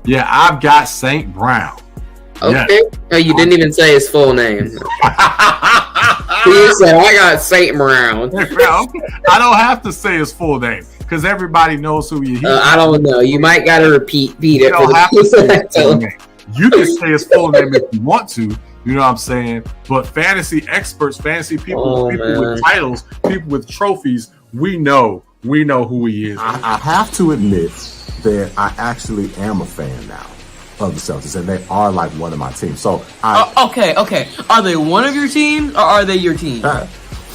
Yeah, I've got St. Brown. Okay. Yes. Oh, you didn't even say his full name. You said, I got St. Brown. I don't have to say his full name because everybody knows who he is. I don't know. You might got to repeat it. You don't have to say his full name. You can say his full name if you want to. You know what I'm saying? But fantasy experts, fantasy people, people with titles, people with trophies, we know who he is. I have to admit that I actually am a fan now of the Celtics, and they are like one of my teams. So okay. Are they one of your teams, or are they your team?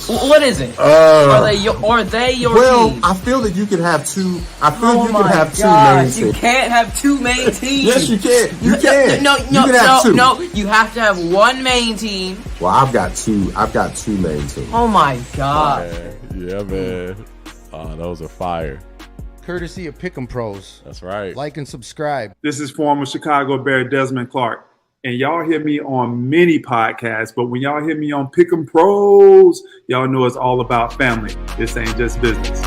What is it? Are they your team? Well, I feel that you can have two. I feel you can have two main teams. You can't have two main teams. Yes, you can. You can. No. You have to have one main team. Well, I've got two main teams. Oh my God. Yeah, man. Those are fire. Courtesy of Pick'em Pros. That's right. Like and subscribe. This is former Chicago Bear Desmond Clark. And y'all hear me on many podcasts, but when y'all hear me on Pick'em Pros, y'all know it's all about family. This ain't just business.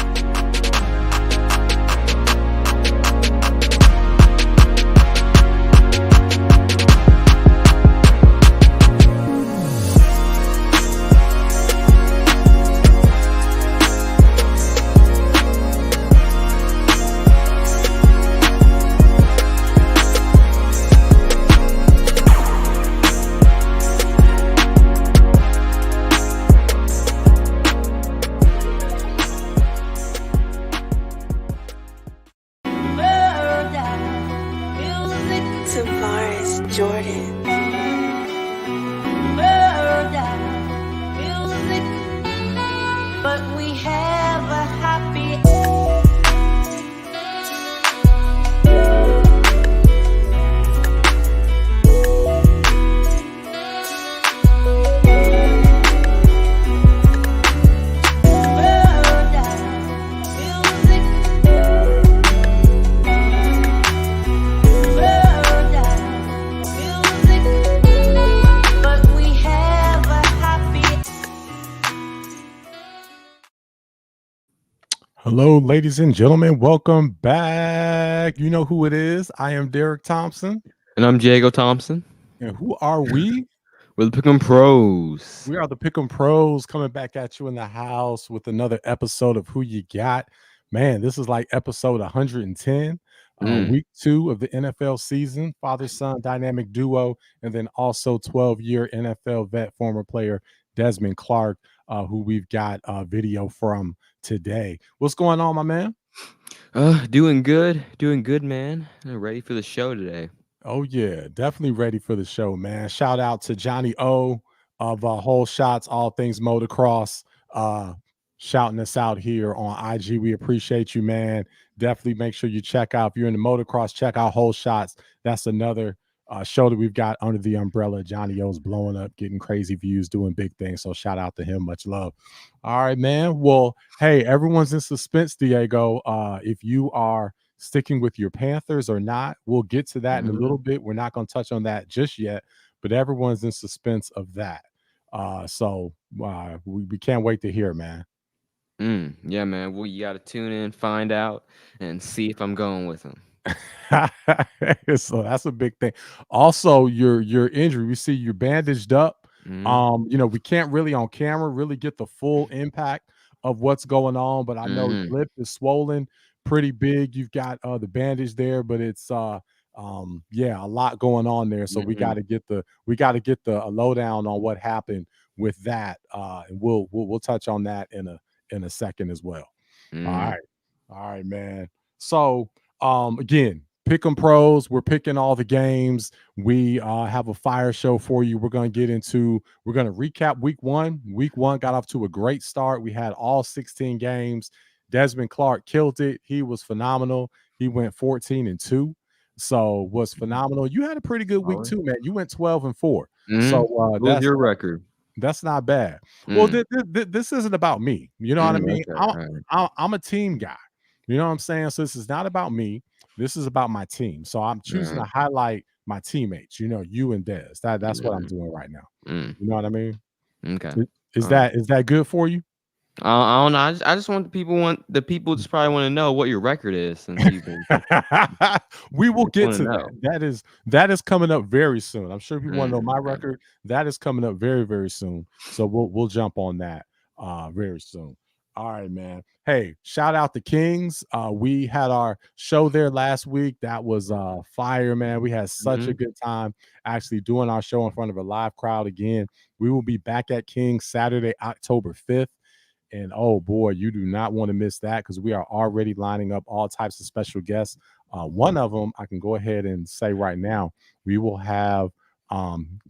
Hello, ladies and gentlemen. Welcome back. You know who it is. I am Derek Thompson. And I'm Diego Thompson. And who are we? We're the Pick'em Pros. We are the Pick'em Pros coming back at you in the house with another episode of Who You Got. Man, this is like episode 110. Week 2 of the NFL season, father-son dynamic duo, and then also 12-year NFL vet, former player Desmond Clark, who we've got a video from today. What's going on, my man? Doing good, man. Ready for the show today. Oh yeah, definitely ready for the show, man. Shout out to Johnny O of Whole Shots, All Things Motocross, shouting us out here on IG. We appreciate you, man. Definitely make sure you check out, if you're in the motocross, check out Whole Shots. That's another show that we've got under the umbrella. Johnny O's blowing up, getting crazy views, doing big things. So shout out to him. Much love. All right, man. Well, hey, everyone's in suspense, Diego. If you are sticking with your Panthers or not, we'll get to that in a little bit. We're not going to touch on that just yet, but everyone's in suspense of that. So we can't wait to hear, man. Yeah, man. Well, you got to tune in, find out, and see if I'm going with them. So that's a big thing. Also, your injury, we see you're bandaged up. We can't really on camera really get the full impact of what's going on, but I know your lip is swollen pretty big. You've got the bandage there, but it's a lot going on there. So we got to get the lowdown on what happened with that, and we'll touch on that in a second as well. All right, man. So again, Pick'em Pros, we're picking all the games. We have a fire show for you. We're going to recap week one. Week one got off to a great start. We had all 16 games. Desmond Clark killed it. He was phenomenal. He went 14-2. So was phenomenal. You had a pretty good week too, man. You went 12-4. So that's your record. That's not bad. Well, this isn't about me. You know what I mean? Okay, I'm a team guy. You know what I'm saying? So this is not about me. This is about my team. So I'm choosing to highlight my teammates. You know, you and Des. That's what I'm doing right now. You know what I mean? Okay. Is that good for you? I don't know. I just want the people just probably want to know what your record is, since you've been. We will get wanna to know. that. That is coming up very soon. I'm sure if you want to know my Okay. record, that is coming up very, very soon. So we'll jump on that very soon. All right, man. Hey, shout out the Kings. We had our show there last week. That was fire, man. We had such a good time actually doing our show in front of a live crowd again. We will be back at Kings Saturday, October 5th. And oh boy, you do not want to miss that, because we are already lining up all types of special guests. One of them, I can go ahead and say right now, we will have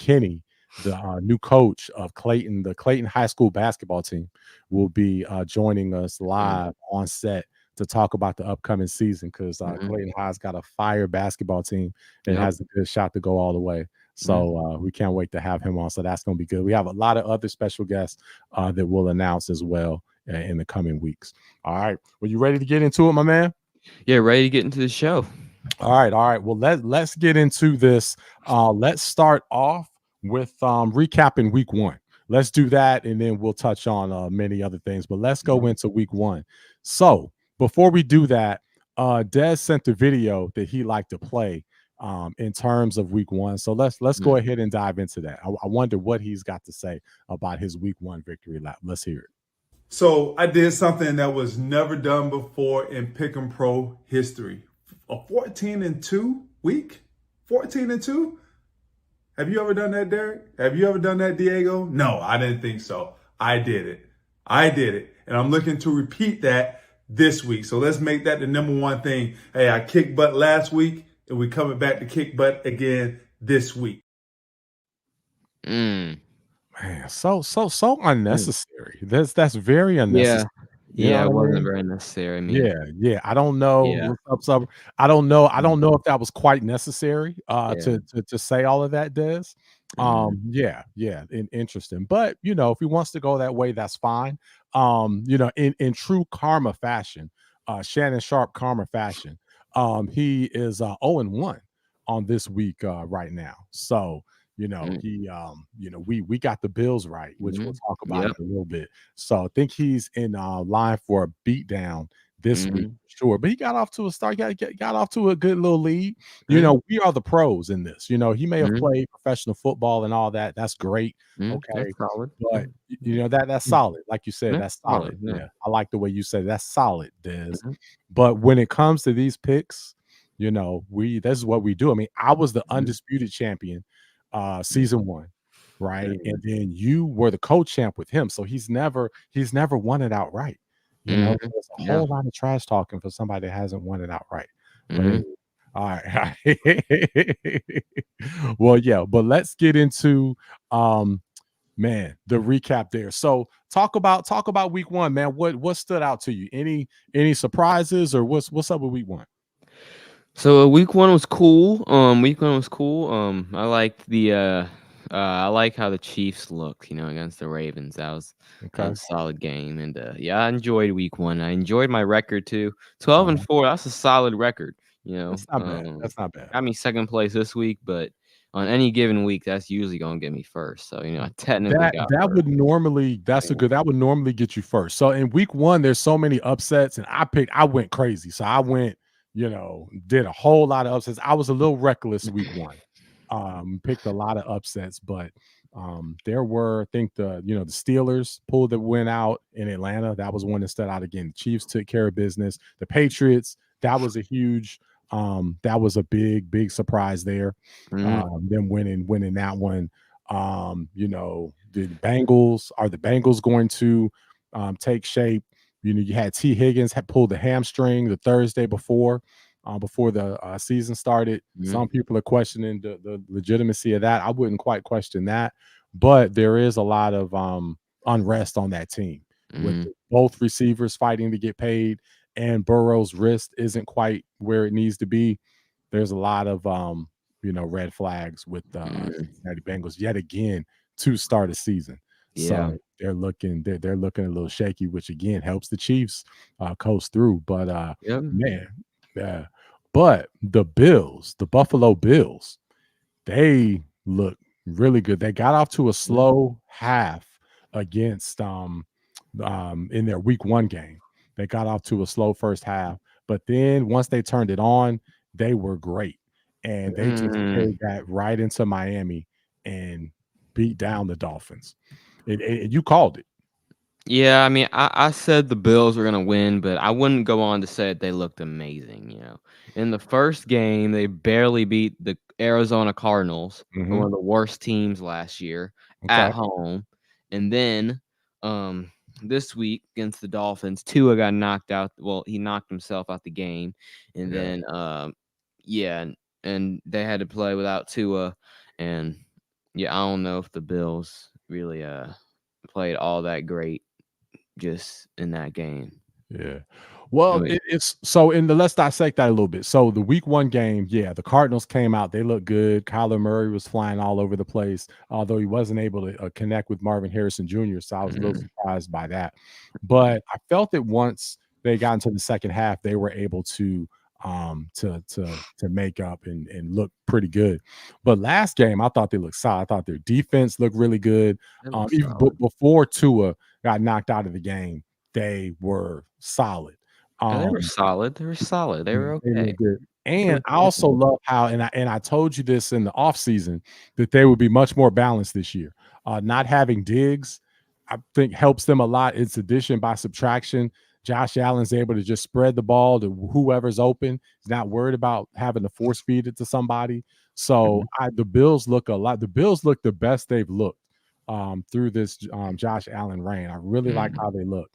Kenny, the new coach of Clayton, the Clayton High School basketball team, will be joining us live on set to talk about the upcoming season, because Clayton High's got a fire basketball team and has a good shot to go all the way. So we can't wait to have him on. So that's going to be good. We have a lot of other special guests that we'll announce as well in the coming weeks. All right. Well, you ready to get into it, my man? Yeah, ready to get into the show. All right. Well, let's get into this. Let's start off with recapping week 1. Let's do that, and then we'll touch on many other things. But let's go into week 1. So before we do that, Des sent a video that he liked to play in terms of week 1. So let's go ahead and dive into that. I wonder what he's got to say about his week 1 victory lap. Let's hear it. So I did something that was never done before in Pick 'em Pro history. A 14-2 week? 14-2? Have you ever done that, Derrick? Have you ever done that, Diego? No, I didn't think so. I did it. And I'm looking to repeat that this week. So let's make that the number one thing. Hey, I kicked butt last week, and we're coming back to kick butt again this week. Man, so unnecessary. That's very unnecessary. Yeah, it wasn't very necessary. I mean, yeah. I don't know. I don't know if that was quite necessary to say all of that, Des. Interesting. But if he wants to go that way, that's fine. In true karma fashion, Shannon Sharp karma fashion, he is 0-1 on this week right now. So we got the Bills right, which we'll talk about in a little bit. So I think he's in line for a beatdown this week, for sure. But he got off to a start, got off to a good little lead. We are the pros in this. He may have played professional football and all that. That's great. Okay, that's solid. But that's solid. Like you said, that's solid. Yeah, I like the way you said that's solid, Des. But when it comes to these picks, this is what we do. I mean, I was the undisputed champion season 1, right? And then you were the co-champ with him, so he's never won it outright. There's a whole lot of trash talking for somebody that hasn't won it outright. All right. Well, yeah, but let's get into the recap there. So talk about week 1, man. What stood out to you? Any surprises, or what's up with week 1? So week 1 was cool. I liked I like how the Chiefs looked, against the Ravens. That was a solid game. And I enjoyed week 1. I enjoyed my record too. 12-4, that's a solid record. That's not bad. That's not bad. Got me second place this week, but on any given week, that's usually gonna get me first. So I technically that would normally that would normally get you first. So in week 1, there's so many upsets, and I went crazy. So I went, did a whole lot of upsets. I was a little reckless week 1. Picked a lot of upsets, but there were, I think the Steelers pulled the win out in Atlanta. That was one that stood out again. The Chiefs took care of business. The Patriots, that was a huge that was a big surprise there. Them winning that one. The Bengals going to take shape? You had T. Higgins had pulled the hamstring the Thursday before the season started. Some people are questioning the legitimacy of that. I wouldn't quite question that, but there is a lot of unrest on that team with both receivers fighting to get paid, and Burrow's wrist isn't quite where it needs to be. There's a lot of red flags with the Cincinnati Bengals yet again to start a season. So they're looking a little shaky, which again helps the Chiefs coast through. But but the Bills, the Buffalo Bills, they look really good. They got off to a slow half against in their week 1 game. They got off to a slow first half, but then once they turned it on, they were great. And they just carried that right into Miami and beat down the Dolphins. You called it. Yeah, I mean, I said the Bills were gonna win, but I wouldn't go on to say that they looked amazing. In the first game, they barely beat the Arizona Cardinals, one of the worst teams last year, at home, and then this week against the Dolphins, Tua got knocked out. Well, he knocked himself out the game, and then and they had to play without Tua, and I don't know if the Bills really played all that great just in that game. Yeah. Well, it's so let's dissect that a little bit. So the week 1 game, the Cardinals came out. They looked good. Kyler Murray was flying all over the place, although he wasn't able to connect with Marvin Harrison Jr. So I was a little surprised by that. But I felt that once they got into the second half, they were able to make up and look pretty good. But last game, I thought they looked solid. I thought their defense looked really good. Even before Tua got knocked out of the game, they were solid. They were solid. They were solid. They were okay. They were good. And I also love how, and I told you this in the offseason, that they would be much more balanced this year. Not having Diggs, I think, helps them a lot. It's addition by subtraction. Josh Allen's able to just spread the ball to whoever's open. He's not worried about having to force feed it to somebody. So the Bills look a lot. The Bills look the best they've looked through this Josh Allen reign. I really like how they look.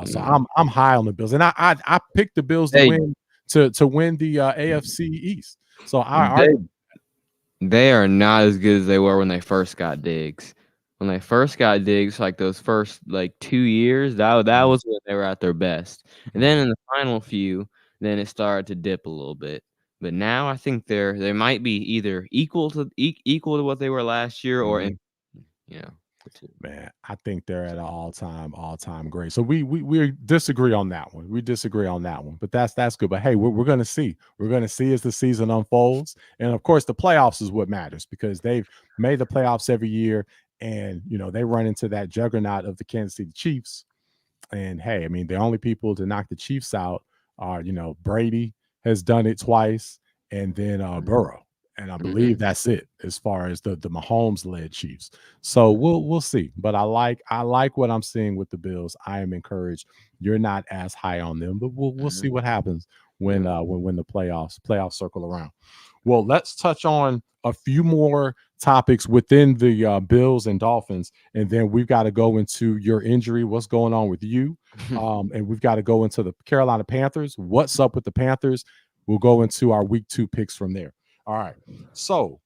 So I'm high on the Bills, and I picked the Bills to win the AFC East. So they are not as good as they were when they first got Diggs. When they first got Diggs, like those first 2 years, that was when they were at their best. And then in the final few, then it started to dip a little bit. But now I think they might be either equal to what they were last year, or Man, I think they're at an all-time great. So we disagree on that one. We disagree on that one, but that's good. But hey, we're gonna see. We're gonna see as the season unfolds, and of course, the playoffs is what matters because they've made the playoffs every year, and they run into that juggernaut of the Kansas City Chiefs. And hey, I mean, the only people to knock the Chiefs out are Brady has done it twice, and then Burrow. And I believe that's it as far as the Mahomes-led Chiefs. So we'll see. But I like what I'm seeing with the Bills. I am encouraged. You're not as high on them, but we'll see what happens when the playoffs circle around. Well, let's touch on a few more topics within the Bills and Dolphins, and then we've got to go into your injury. What's going on with you? And we've got to go into the Carolina Panthers. What's up with the Panthers? We'll go into our week 2 picks from there. All right. So,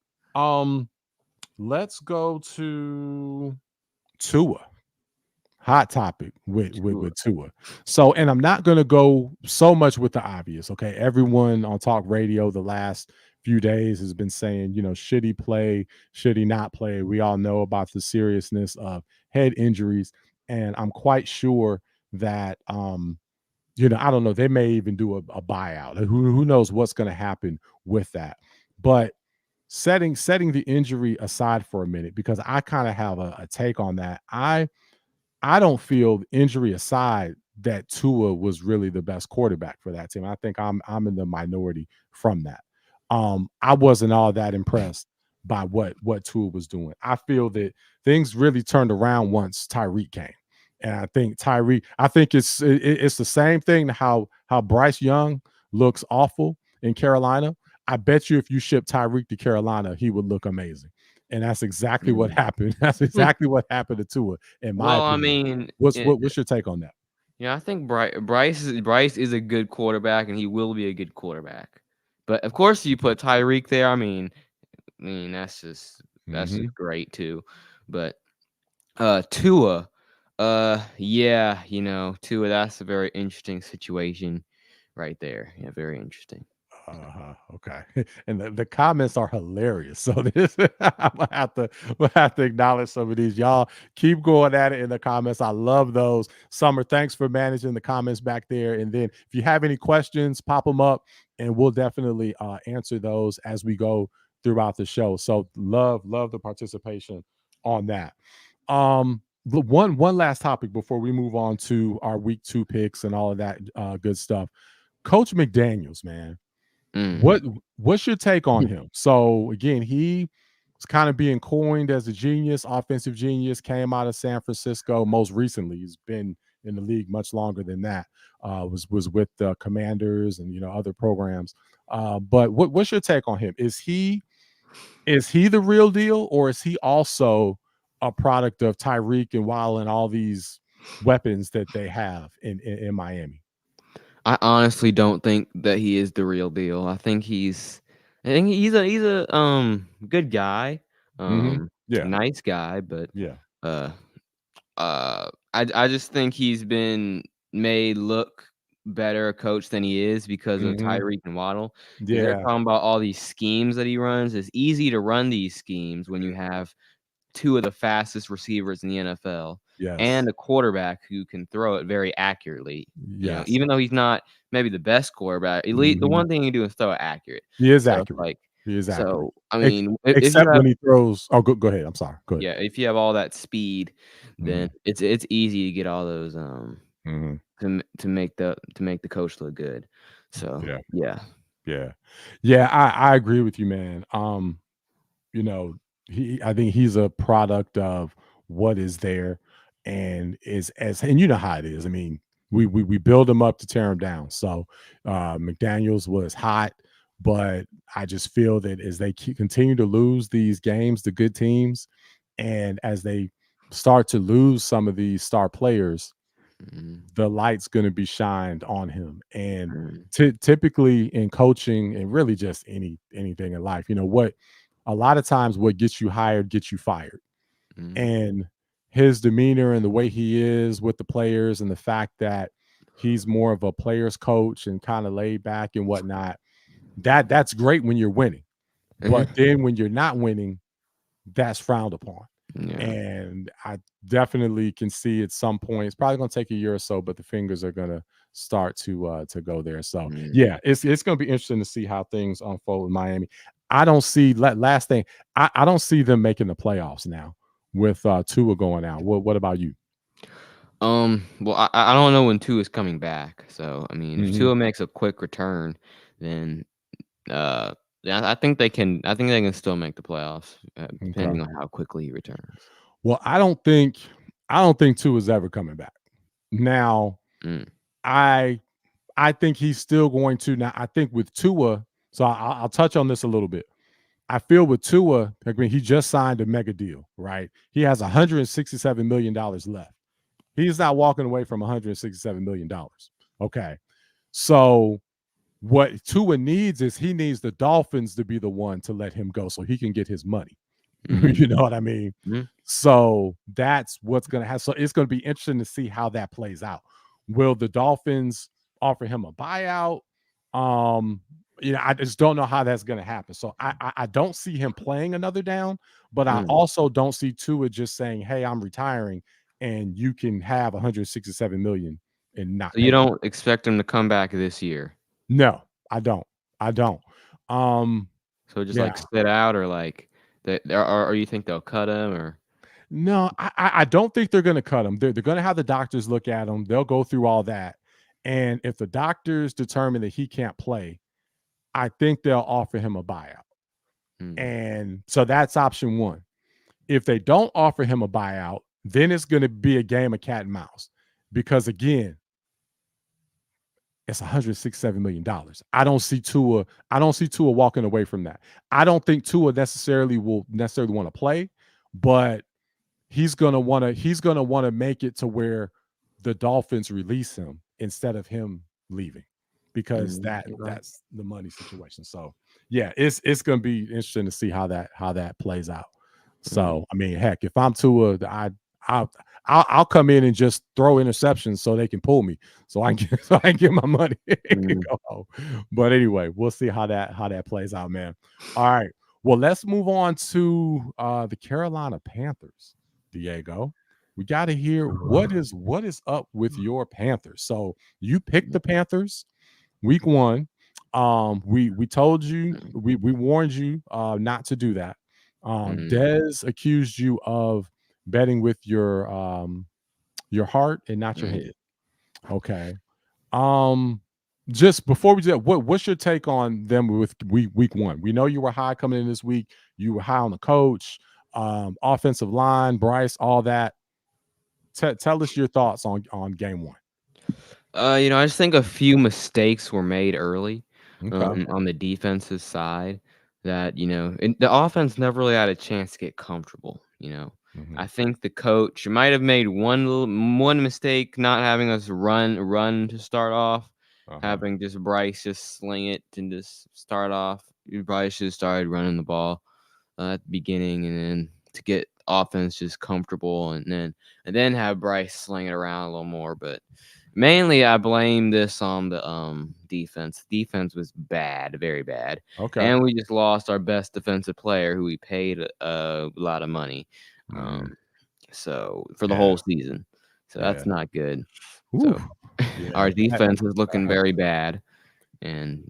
let's go to Tua. Hot topic with Tua. So, and I'm not going to go so much with the obvious. Okay. Everyone on talk radio the last few days has been saying, should he play? Should he not play? We all know about the seriousness of head injuries. And I'm quite sure that, I don't know. They may even do a buyout. Who knows what's going to happen with that? But setting the injury aside for a minute, because I kind of have a take on that. I don't feel, injury aside, that Tua was really the best quarterback for that team. I think I'm in the minority from that. I wasn't all that impressed by what Tua was doing. I feel that things really turned around once Tyreek came. And I think it's the same thing to how Bryce Young looks awful in Carolina. I bet you if you ship Tyreek to Carolina, he would look amazing. And that's exactly what happened. That's exactly what happened to Tua, in my opinion. I mean, what's your take on that? Yeah, I think Bryce is a good quarterback, and he will be a good quarterback. But of course, you put Tyreek there. I mean that's just great too. But Tua, Tua, that's a very interesting situation right there. Yeah, very interesting. Okay. And the comments are hilarious. So this we'll have to acknowledge some of these. Y'all keep going at it in the comments. I love those. Summer, thanks for managing the comments back there. And then if you have any questions, pop them up and we'll definitely answer those as we go throughout the show. So love the participation on that. one last topic before we move on to our week 2 picks and all of that good stuff. Coach McDaniels, man. What's your take on him? So again, he was kind of being coined as a genius, offensive genius, came out of San Francisco. Most recently, he's been in the league much longer than that. Was with the Commanders and other programs. But what's your take on him? Is he the real deal, or is he also a product of Tyreek and Waddle and all these weapons that they have in Miami? I honestly don't think that he is the real deal. I think he's a good guy, nice guy, but I just think he's been made look better a coach than he is because of Tyreek and Waddle. They're talking about all these schemes that he runs. It's easy to run these schemes when you have two of the fastest receivers in the NFL and a quarterback who can throw it very accurately. Even though he's not maybe the best quarterback, the one thing he can do is throw it accurate. He is accurate. He is accurate. So I mean, except when he throws. Oh, go ahead. I'm sorry. Go ahead. Yeah, if you have all that speed, then it's easy to get all those to make the coach look good. So I agree with you, man. I think he's a product of what is there, and and you know how it is. I mean, we build him up to tear him down. So McDaniels was hot, but I just feel that as they continue to lose these games, the good teams, and as they start to lose some of these star players, the light's going to be shined on him. And typically in coaching, and really just anything in life, a lot of times what gets you hired gets you fired. And his demeanor and the way he is with the players, and the fact that he's more of a player's coach and kind of laid back and whatnot, that's great when you're winning. But then when you're not winning, that's frowned upon. And I definitely can see at some point, it's probably going to take a year or so, but the fingers are going to start to go there. So it's going to be interesting to see how things unfold in Miami. I don't see last thing. I don't see them making the playoffs now with Tua going out. What about you? Well, I don't know when Tua is coming back. So I mean, if Tua makes a quick return, then I think they can. I think they can still make the playoffs, depending on how quickly he returns. Well, I don't think Tua is ever coming back. Now, I think he's still going to. Now, I think with Tua, so I'll touch on this a little bit. I feel with Tua, I mean, he just signed a mega deal, right? He has $167 million left. He's not walking away from $167 million. Okay, so what Tua needs is he needs the Dolphins to be the one to let him go so he can get his money. You know what I mean? So that's what's going to happen. So it's going to be interesting to see how that plays out. Will the Dolphins offer him a buyout? I just don't know how that's going to happen. So I don't see him playing another down, but I also don't see Tua just saying, "Hey, I'm retiring, and you can have 167 million and not." So you don't expect him to come back this year? No, I don't. So just like sit out, or like that, or you think they'll cut him, or? No, I don't think they're going to cut him. They're going to have the doctors look at him. They'll go through all that, and if the doctors determine that he can't play, I think they'll offer him a buyout. And so that's option one. If they don't offer him a buyout, then it's going to be a game of cat and mouse, because again, it's $167 million. I don't see Tua walking away from that. I don't think Tua necessarily want to play, but he's gonna want to make it to where the Dolphins release him instead of him leaving, because that's the money situation. So it's gonna be interesting to see how that plays out. So I mean, heck, if I'm Tua, I'll come in and just throw interceptions so they can pull me, so I can get my money and go home. But anyway, we'll see how that plays out, man. All right. Well, let's move on to the Carolina Panthers. Diego, we got to hear what is up with your Panthers. So you picked the Panthers week 1. We told you, we warned you not to do that. Dez accused you of betting with your heart and not your head. Okay. Just before we do that, what's your take on them with week one? We know you were high coming in this week. You were high on the coach, offensive line, Bryce, all that. Tell us your thoughts on game one. I just think a few mistakes were made early on the defensive side that, and the offense never really had a chance to get comfortable, I think the coach might have made one mistake, not having us run to start off, having just Bryce just sling it and just start off. Bryce should have started running the ball at the beginning, and then to get offense just comfortable, and then have Bryce sling it around a little more. But mainly, I blame this on the defense. Defense was bad, very bad. Okay. And we just lost our best defensive player, who we paid a lot of money. So for the whole season. So that's not good. So our defense is looking very bad. And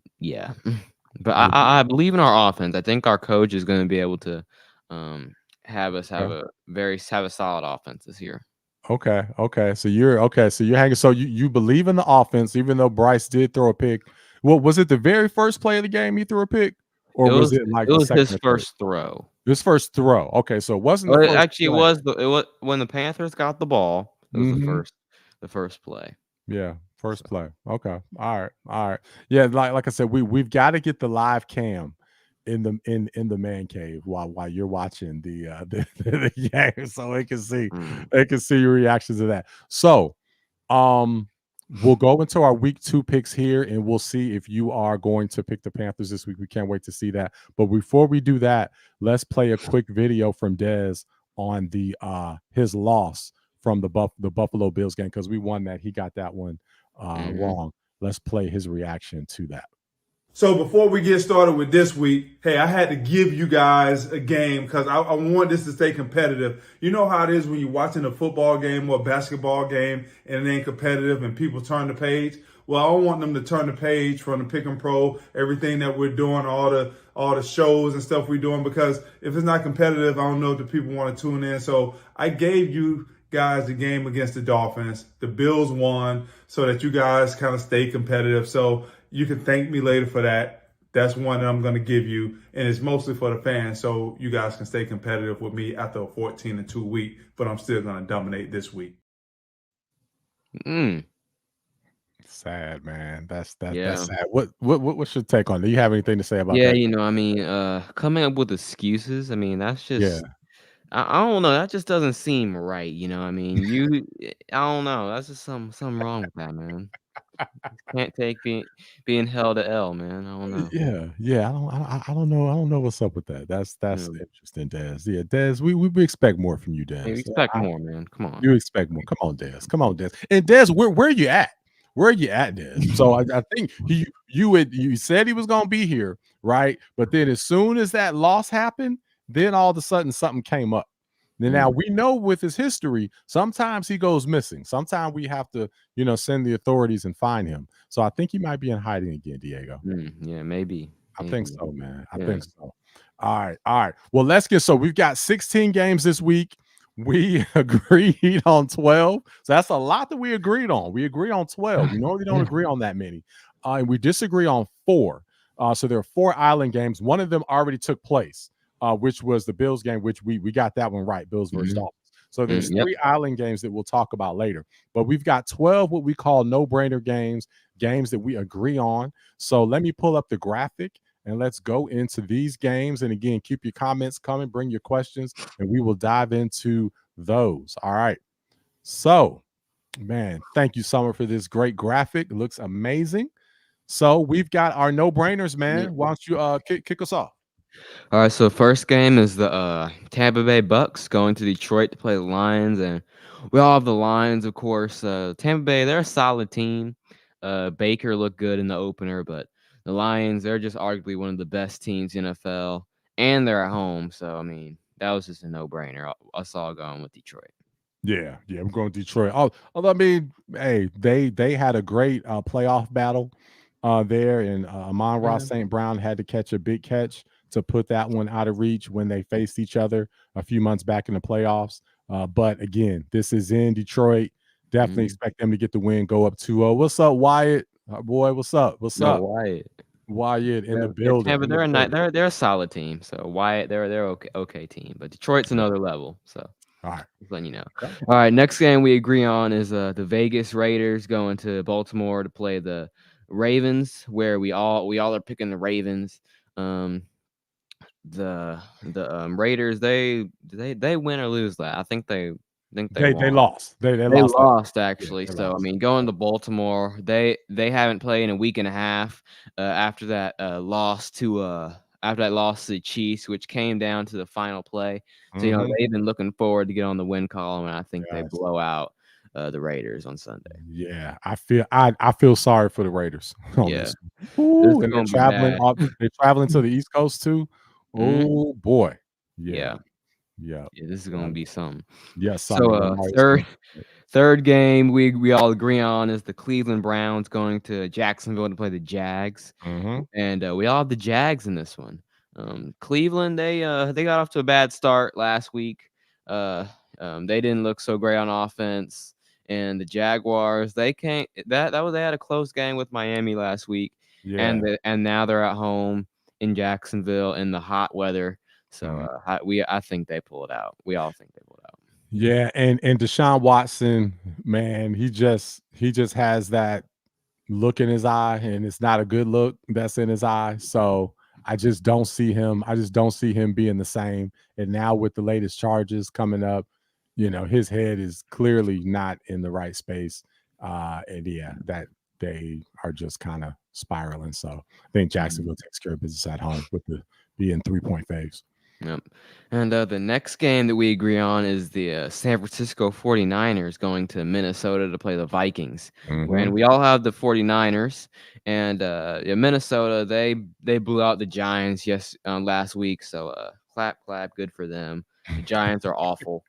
but I believe in our offense. I think our coach is going to be able to have us have a solid offense this year. Okay. So you're hanging. So you believe in the offense, even though Bryce did throw a pick. Well, was it the very first play of the game he threw a pick, or was it like his first throw? His first throw. Okay, so it wasn't. Well, it was when the Panthers got the ball. It was the first play. Yeah, first play. Okay, all right. Yeah, like I said, we've got to get the live cam in the man cave while you're watching the game, so they can see your reactions to that. So, we'll go into our week 2 picks here, and we'll see if you are going to pick the Panthers this week. We can't wait to see that. But before we do that, let's play a quick video from Dez on his loss from the Buffalo Bills game, because we won that. He got that one wrong. Let's play his reaction to that. So before we get started with this week, hey, I had to give you guys a game because I want this to stay competitive. You know how it is when you're watching a football game or a basketball game and it ain't competitive and people turn the page? Well, I want them to turn the page from the Pick 'em Pro, everything that we're doing, all the shows and stuff we're doing, because if it's not competitive, I don't know if the people want to tune in. So I gave you guys the game against the Dolphins. The Bills won so that you guys kind of stay competitive. So you can thank me later for that. That's one that I'm going to give you, and it's mostly for the fans, so you guys can stay competitive with me after a 14-2 week, but I'm still going to dominate this week. Sad, man. That's sad. What's your take on it? Do you have anything to say about that? Yeah, coming up with excuses, that's just I don't know. That just doesn't seem right. I don't know. That's just something wrong with that, man. Can't take being held to L, man. I don't know. Yeah. I don't know. I don't know what's up with that. That's interesting, Dez. Yeah, Dez. We expect more from you, Dez. Hey, we expect more, man. Come on. You expect more. Come on, Dez. And Dez, where are you at? Where are you at, Dez? So I think you said he was gonna be here, right? But then as soon as that loss happened, then all of a sudden something came up. Now we know with his history, sometimes he goes missing. Sometimes we have to, send the authorities and find him. So I think he might be in hiding again, Diego. Yeah, maybe. I think so, man. I think so. All right. Well, so we've got 16 games this week. We agreed on 12. So that's a lot that we agreed on. We agree on 12. We normally don't agree on that many. And we disagree on 4. So there are 4 island games. One of them already took place, which was the Bills game, which we got that one right, Bills versus Dolphins. So there's 3 island games that we'll talk about later. But we've got 12 what we call no-brainer games that we agree on. So let me pull up the graphic, and let's go into these games. And again, keep your comments coming, bring your questions, and we will dive into those. All right. So, man, thank you, Summer, for this great graphic. It looks amazing. So we've got our no-brainers, man. Why don't you kick us off? All right, so first game is the Tampa Bay Bucks going to Detroit to play the Lions, and we all have the Lions, of course. Tampa Bay, they're a solid team. Baker looked good in the opener, but the Lions, they're just arguably one of the best teams in NFL, and they're at home. So, that was just a no-brainer. Us all going with Detroit. Yeah, I'm going to Detroit. Hey, they had a great playoff battle there, and Amon-Ra St. Brown had to catch a big catch to put that one out of reach when they faced each other a few months back in the playoffs. But again, this is in Detroit. Definitely expect them to get the win, go up 2-0. What's up, Wyatt? Boy, what's up? What's up? Wyatt in the building. Tampa, they're a solid team. So Wyatt, they're okay team. But Detroit's another level. So all right, just letting you know. All right, next game we agree on is the Vegas Raiders going to Baltimore to play the Ravens, where we all are picking the Ravens. The Raiders, they win or lose that. I think they lost. They lost actually. Yeah, I mean, going to Baltimore, they haven't played in a week and a half after that loss to the Chiefs, which came down to the final play. So they've been looking forward to get on the win column, and I think they blow out the Raiders on Sunday. Yeah, I feel sorry for the Raiders. Yeah, and they're traveling to the East Coast too. Oh boy, yeah. This is gonna be something. Yes. So third game we all agree on is the Cleveland Browns going to Jacksonville to play the Jags, and we all have the Jags in this one. Cleveland, they got off to a bad start last week. They didn't look so great on offense, and the Jaguars they had a close game with Miami last week, and now they're at home in Jacksonville in the hot weather. So I think they pull it out. We all think they pull it out. Yeah, and Deshaun Watson, man, he just has that look in his eye, and it's not a good look that's in his eye. So I just don't see him. Being the same. And now with the latest charges coming up, his head is clearly not in the right space. And that they are just kind of spiraling. So I think Jacksonville takes care of business at home with the being 3-point faves. Yep. And the next game that we agree on is the San Francisco 49ers going to Minnesota to play the Vikings. And we all have the 49ers. And Minnesota, they blew out the Giants last week. So clap, good for them. The Giants are awful.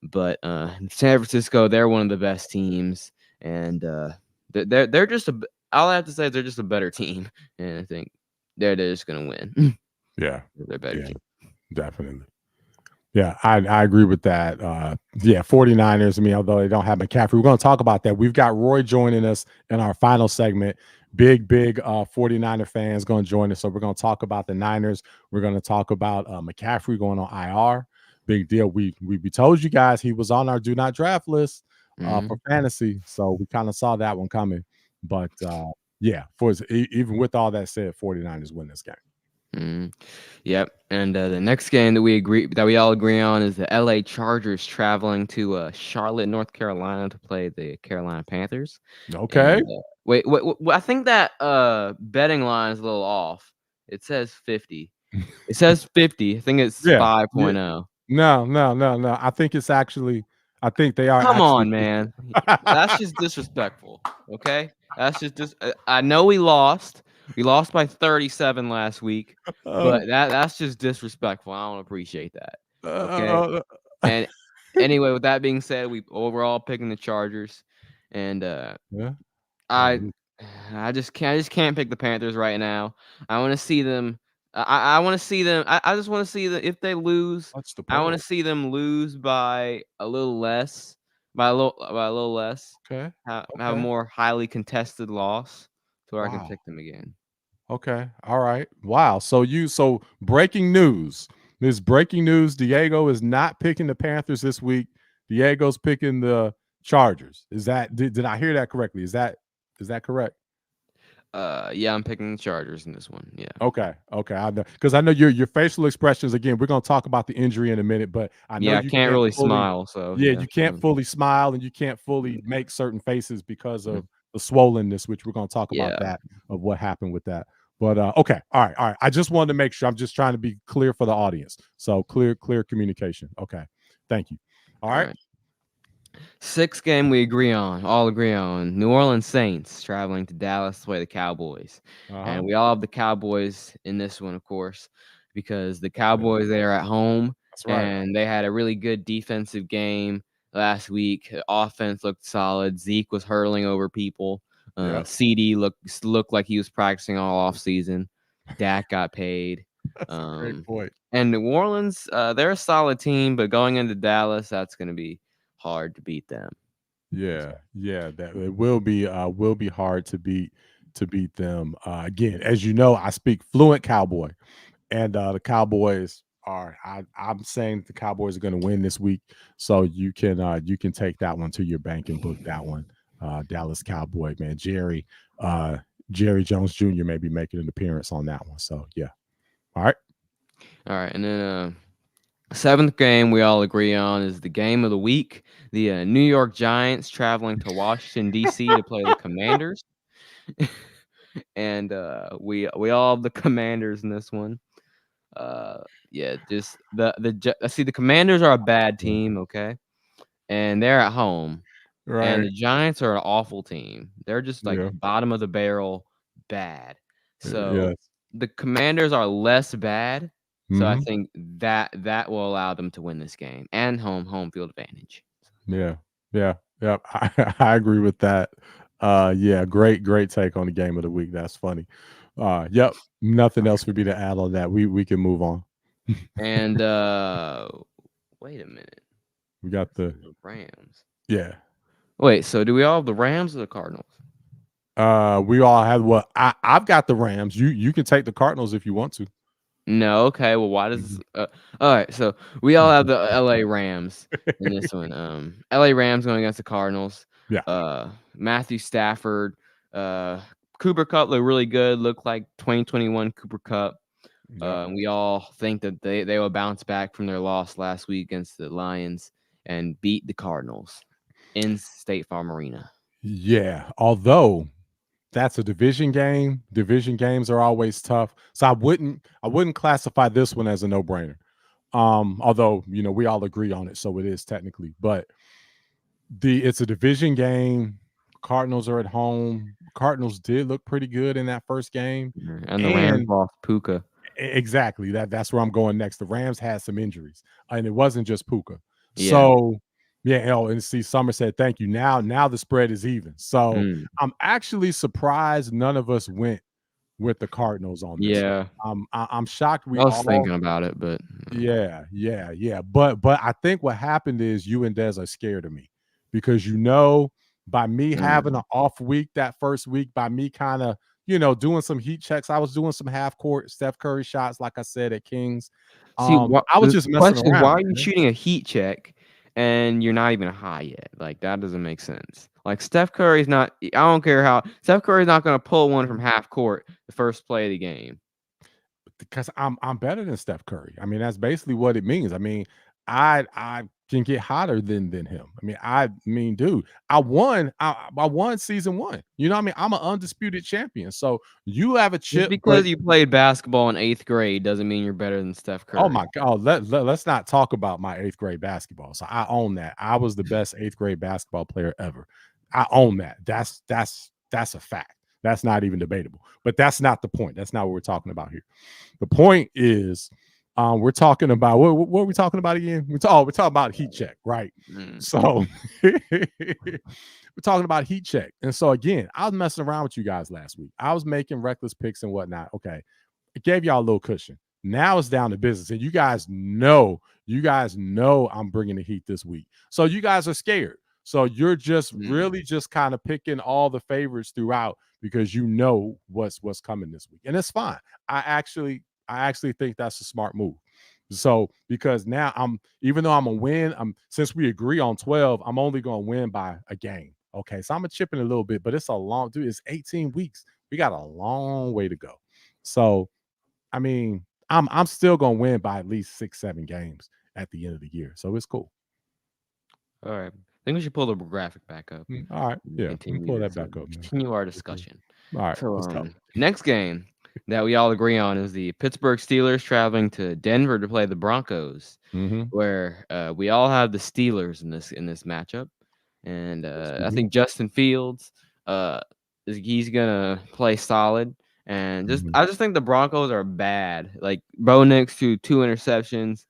But San Francisco, they're one of the best teams. And they're just all I have to say is they're just a better team. And I think they're just going to win. Yeah. They're a better team. Definitely. Yeah, I agree with that. 49ers, I mean, although they don't have McCaffrey, we're going to talk about that. We've got Roy joining us in our final segment. Big 49er fans going to join us. So we're going to talk about the Niners. We're going to talk about McCaffrey going on IR. Big deal. We told you guys he was on our do not draft list for fantasy. So we kind of saw that one coming. But even with all that said, 49ers win this game. Yep. And the next game that we all agree on is the LA Chargers traveling to Charlotte, North Carolina to play the Carolina Panthers. Okay. And, wait, I think that betting line is a little off. It says 50. It says 50. I think it's 5.0. No. I think it's actually. I think they are. Come on, man. That's just disrespectful. Okay. That's just. I know we lost. We lost by 37 last week, but that's just disrespectful. I don't appreciate that. Okay. And anyway, with that being said, we're all picking the Chargers, and I just can't pick the Panthers right now. I want to see them. I want to see them. I just want to see that if they lose, I want to see them lose by a little less, by a little less. Okay. Have a more highly contested loss, to where I can pick them again. Okay. All right. Wow. So breaking news. This breaking news. Diego is not picking the Panthers this week. Diego's picking the Chargers. Is that did I hear that correctly? Is that correct? Yeah, I'm picking the Chargers in this one. Yeah. Okay. I know because I know your facial expressions. Again, we're gonna talk about the injury in a minute, but I know I can't really smile. So you can't fully smile and you can't fully make certain faces because of the swollenness, which we're gonna talk about that of what happened with that. But okay, all right. I just wanted to make sure. I'm just trying to be clear for the audience. So clear communication. Okay, thank you. All right. Sixth game we all agree on. New Orleans Saints traveling to Dallas to play the Cowboys. And we all have the Cowboys in this one, of course, because the Cowboys, they are at home. That's right. And they had a really good defensive game last week. The offense looked solid. Zeke was hurling over people. CD looked like he was practicing all off season. Dak got paid. a great point. And New Orleans, they're a solid team, but going into Dallas, that's going to be hard to beat them. Yeah, that it will be hard to beat them. Again, as you know, I speak fluent Cowboy, and the Cowboys are. I'm saying the Cowboys are going to win this week, so you can take that one to your bank and book that one. Dallas Cowboy, man, Jerry Jones Jr. may be making an appearance on that one. So yeah, all right, and then. Seventh game we all agree on is the game of the week. The New York Giants traveling to Washington, D.C. to play the Commanders. And we all have the Commanders in this one. Just the Commanders are a bad team, okay? And they're at home. right. And the Giants are an awful team. They're just like Yeah. bottom of the barrel bad. So Yes. the Commanders are less bad. So I Mhm. think that will allow them to win this game and home field advantage. Yeah. I agree with that. Yeah, great take on the game of the week. That's funny. Yep. Nothing else for me to add on that. We can move on. And wait a minute. We got the Rams. Yeah. Wait, so do we all have the Rams or the Cardinals? We all have I've got the Rams. You can take the Cardinals if you want to. No, okay. Well, why does all right, so we all have the LA Rams in this one. LA Rams going against the Cardinals. Yeah. Matthew Stafford, Cooper Kupp look really good, look like 2021 Cooper Kupp. We all think that they will bounce back from their loss last week against the Lions and beat the Cardinals in State Farm Arena. Yeah, although that's a division game. Division games are always tough. So I wouldn't classify this one as a no-brainer. Although, we all agree on it, so it is technically. But it's a division game. Cardinals are at home. Cardinals did look pretty good in that first game. And the Rams lost Puka. Exactly. That's where I'm going next. The Rams had some injuries, and it wasn't just Puka. Yeah. So and see, Summer said thank you. Now the spread is even. So I'm actually surprised none of us went with the Cardinals on this. Yeah. I'm shocked I was thinking about it, but yeah. But I think what happened is you and Des are scared of me because by me having an off week that first week, by me kind of doing some heat checks, I was doing some half court Steph Curry shots, like I said at Kings. See, I was just messing around. Why are you shooting a heat check and you're not even high yet? Like, that doesn't make sense. Like, Steph Curry's not. I don't care how Steph Curry's not going to pull one from half court the first play of the game. Because I'm better than Steph Curry. I mean, that's basically what it means. I mean, I can get hotter than him. I mean, dude, I won season 1. You know what I mean? I'm an undisputed champion. So you have a chip. Just because you played basketball in 8th grade doesn't mean you're better than Steph Curry. Oh my God. Let's not talk about my 8th grade basketball. So I own that. I was the best 8th grade basketball player ever. I own that. That's a fact. That's not even debatable. But that's not the point. That's not what we're talking about here. The point is, we're talking about what are we talking about again? We're talking about heat check, right? So we're talking about heat check. And so again, I was messing around with you guys last week. I was making reckless picks and whatnot. Okay, it gave y'all a little cushion. Now it's down to business, and you guys know I'm bringing the heat this week. So you guys are scared. So you're just really just kind of picking all the favorites throughout because you know what's coming this week, and it's fine. I actually think that's a smart move. So because now even though I'm gonna win, since we agree on 12, I'm only gonna win by a game. Okay, so I'm gonna chip in a little bit, but it's a long, dude. It's 18 weeks. We got a long way to go. So, I mean, I'm still gonna win by at least 6-7 games at the end of the year. So it's cool. All right. I think we should pull the graphic back up. All right. Yeah, pull that back up. Continue our discussion. All right. So, let's go. Next game that we all agree on is the Pittsburgh Steelers traveling to Denver to play the Broncos, where we all have the Steelers in this matchup, and I think Justin Fields, he's gonna play solid, and I just think the Broncos are bad. Like Bo Nix threw 2 interceptions.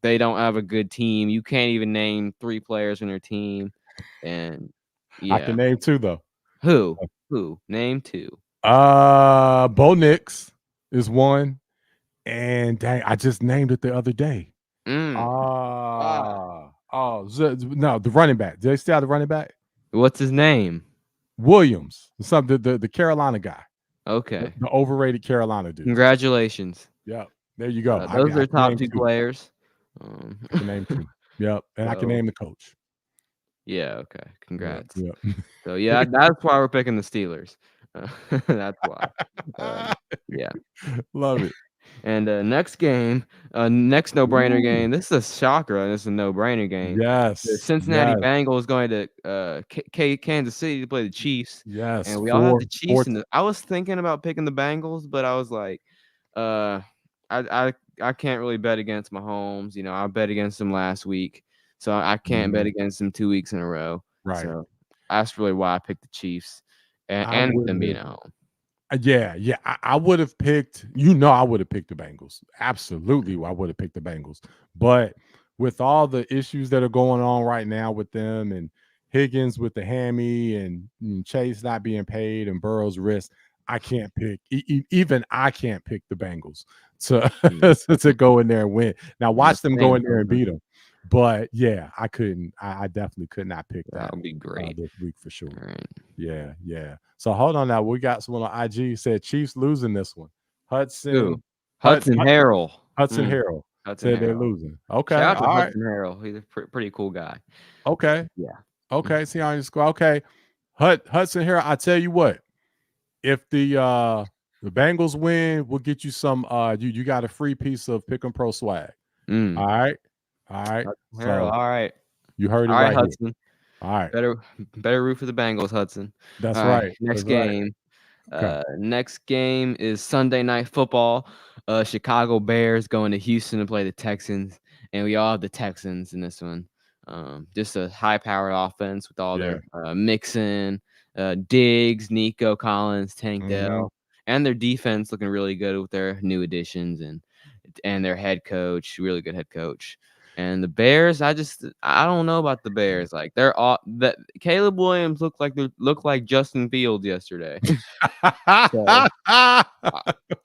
They don't have a good team. You can't even name 3 players on their team, and I can name 2 though. Who? Name 2. Bo Nix is one, And dang, I just named it the other day. Ah. No, the running back. Did they still have the running back? What's his name? Williams. The Carolina guy. Okay. The overrated Carolina dude. Congratulations. Yep. There you go. Those are top 2 two. players. I can name 2. Yep. And I can name the coach. Yeah, okay. Congrats. Yep. So, yeah, that's why we're picking the Steelers. That's why. Yeah. Love it. And next game, next no-brainer game. This is a shocker. And this is a no-brainer game. Yes. The Cincinnati Bengals going to Kansas City to play the Chiefs. Yes. And we all have the Chiefs. I was thinking about picking the Bengals, but I was like, I can't really bet against Mahomes. You know, I bet against him last week, so I can't bet against him 2 weeks in a row. Right. So that's really why I picked the Chiefs, and with them being at home. Yeah. I would have picked. I would have picked the Bengals. Absolutely, I would have picked the Bengals. But with all the issues that are going on right now with them, and Higgins with the hammy, and Chase not being paid, and Burrow's wrist, I can't pick. Even I can't pick the Bengals to go in there and win. Now watch them go in there and beat them. But yeah, I couldn't. I definitely could not pick that. That would be great this week for sure. Right. Yeah. So hold on now. We got someone on IG said Chiefs losing this one. Hudson Harrell. Hudson Harrell said they're losing. Okay. Shout out to Hudson Harrell. He's a pretty cool guy. Okay. Yeah. Okay. See how you score. Okay. Hudson Harrell. I tell you what. If the Bengals win, we'll get you some. You got a free piece of Pick 'em Pro swag. All right. All right. You heard it all right, right Hudson. Here. All right. Better root for the Bengals, Hudson. That's right. Next game. Okay. Next game is Sunday Night Football. Chicago Bears going to Houston to play the Texans, and we all have the Texans in this one. Just a high-powered offense with all their Mixon, Diggs, Nico Collins, Tank Dell, and their defense looking really good with their new additions and their head coach, really good head coach. And the Bears, I don't know about the Bears. Like they're all that Caleb Williams looked like Justin Fields yesterday. I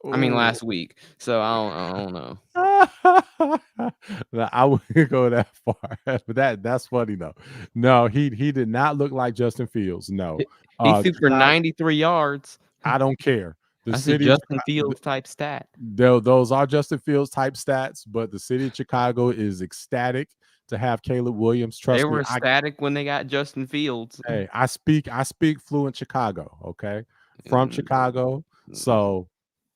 mean last week. So I don't know. I wouldn't go that far, but that's funny though. No, he did not look like Justin Fields. No, he threw for 93 yards. I don't care. That's a Justin Fields type stat. Those are Justin Fields type stats, but the city of Chicago is ecstatic to have Caleb Williams. Trust me, they were ecstatic when they got Justin Fields. Hey, I speak fluent Chicago, okay? From Chicago. So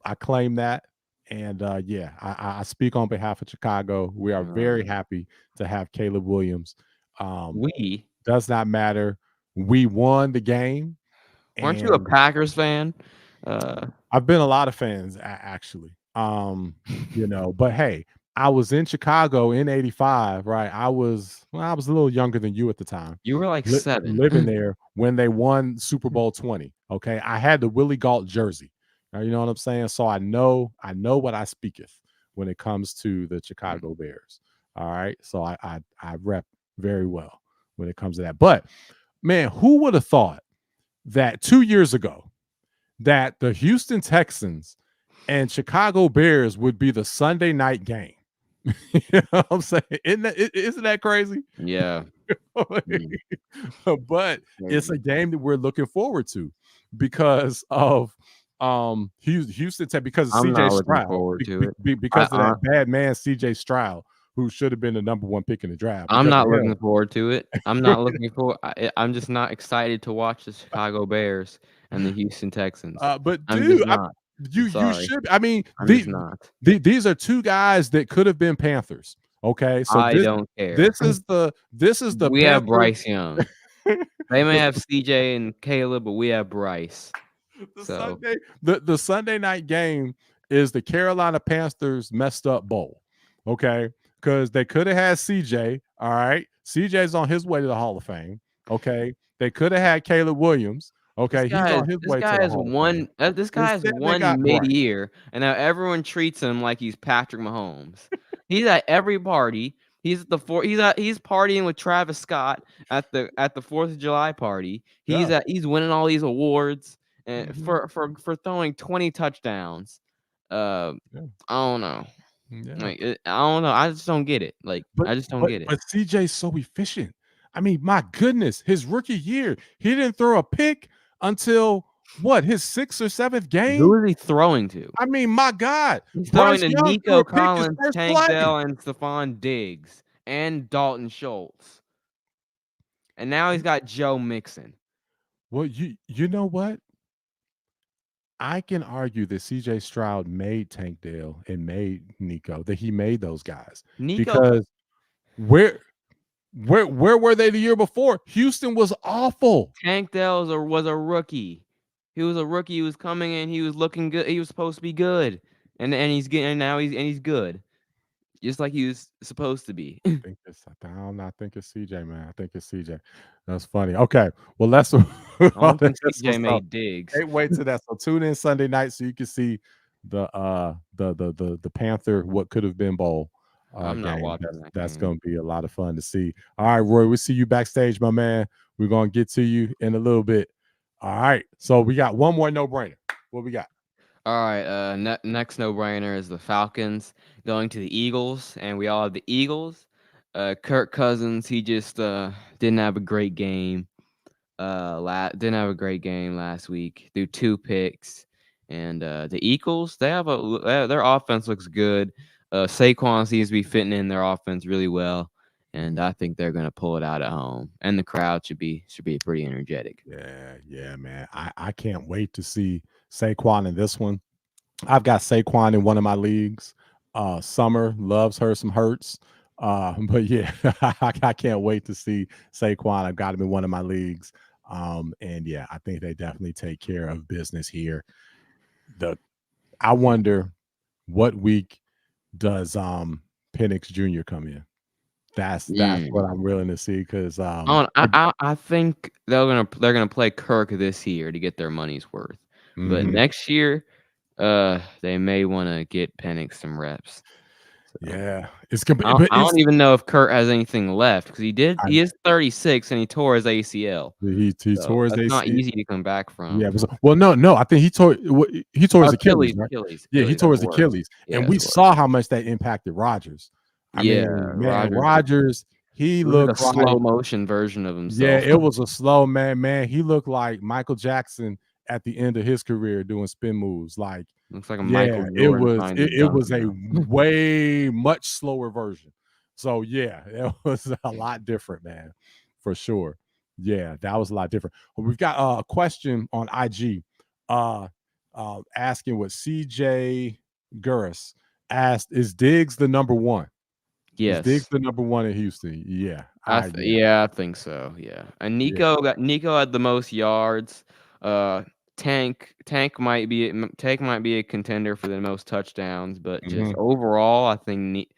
I claim that. And I speak on behalf of Chicago. We are very happy to have Caleb Williams. Does not matter. We won the game. Weren't you a Packers fan? I've been a lot of fans actually. But hey, I was in Chicago in '85, right? I was a little younger than you at the time. You were like 7 living there when they won Super Bowl 20. Okay. I had the Willie Gault jersey. You know what I'm saying? So I know what I speaketh when it comes to the Chicago Bears. All right. So I rep very well when it comes to that. But man, who would have thought that 2 years ago that the Houston Texans and Chicago Bears would be the Sunday night game? You know what I'm saying? Isn't that crazy? Yeah. But it's a game that we're looking forward to because of Houston Tech, because of CJ Stroud, because of that bad man CJ Stroud, who should have been the #1 pick in the draft. I'm not looking forward to it. I'm not looking for. I'm just not excited to watch the Chicago Bears and the Houston Texans. But dude, you should. I mean, these are two guys that could have been Panthers. Okay, so I don't care. This is the. We have Bryce Young. They may have CJ and Caleb, but we have Bryce. The Sunday night game is the Carolina Panthers messed up bowl. Okay, because they could have had CJ. All right, CJ's on his way to the Hall of Fame. Okay, they could have had Caleb Williams. Okay, he's on his way to the Hall of Fame. This guy has won mid-year, and now everyone treats him like he's Patrick Mahomes. He's at every party. He's partying with Travis Scott at the 4th of July party. He's winning all these awards and for throwing 20 touchdowns. I don't know. Yeah. Like I don't know. I just don't get it. Like I just don't get it. But CJ's so efficient. I mean, my goodness, his rookie year, he didn't throw a pick until what, his 6th or 7th game? Who is he throwing to? I mean, my God. He's Bryce throwing to Young threw Nico a pick his Collins, first Tank play. Dell, and Stephon Diggs and Dalton Schultz. And now he's got Joe Mixon. Well, you know what? I can argue that CJ Stroud made Tank Dell and made Nico, that he made those guys. Because where were they the year before? Houston was awful. Tank Dell was a rookie. He was a rookie. He was coming in. He was looking good. He was supposed to be good, and he's good, just like he was supposed to be. I think it's CJ, man. I think it's CJ. That's funny. Okay, well, let's. I don't think CJ made Diggs. Can't wait to that. So tune in Sunday night so you can see the Panther what could have been bowl. I'm not watching that's going to be a lot of fun to see. All right, Roy, we'll see you backstage, my man. We're going to get to you in a little bit. All right, so we got one more no-brainer. What we got? All right, next no-brainer is the Falcons going to the Eagles, and we all have the Eagles. Kirk Cousins, he just didn't have a great game. Didn't have a great game last week. Threw 2 picks, and the Eagles, their offense looks good. Saquon seems to be fitting in their offense really well, and I think they're going to pull it out at home. And the crowd should be pretty energetic. Yeah, man. I can't wait to see Saquon in this one. I've got Saquon in one of my leagues. Summer loves her some Hurts. But yeah, I can't wait to see Saquon. I've got him in one of my leagues. And yeah, I think they definitely take care of business here. I wonder what week does Penix Jr. come in? That's what I'm willing to see, because I think they're gonna play Kirk this year to get their money's worth. But next year, they may want to get Penix some reps. So, yeah, I don't even know if Kurt has anything left, because he is 36 and he tore his ACL. He tore his ACL. It's not easy to come back from. Yeah, no. I think he tore his Achilles. Right? Yeah, he tore his Achilles, and we saw how much that impacted Rodgers. I mean, Rodgers. He looked like a slow motion version of himself. Yeah, it was a slow man. He looked like Michael Jackson at the end of his career doing spin moves. Like, looks like a Michael Jordan. It was a way much slower version. So yeah, it was a lot different, man, for sure. Yeah, that was a lot different. We've got a question on IG asking what CJ Gurris asked: is Diggs the number one? Yes, is Diggs the number one in Houston? Yeah, I think so. Yeah, and Nico had the most yards. Tank might be a contender for the most touchdowns, but just overall, I think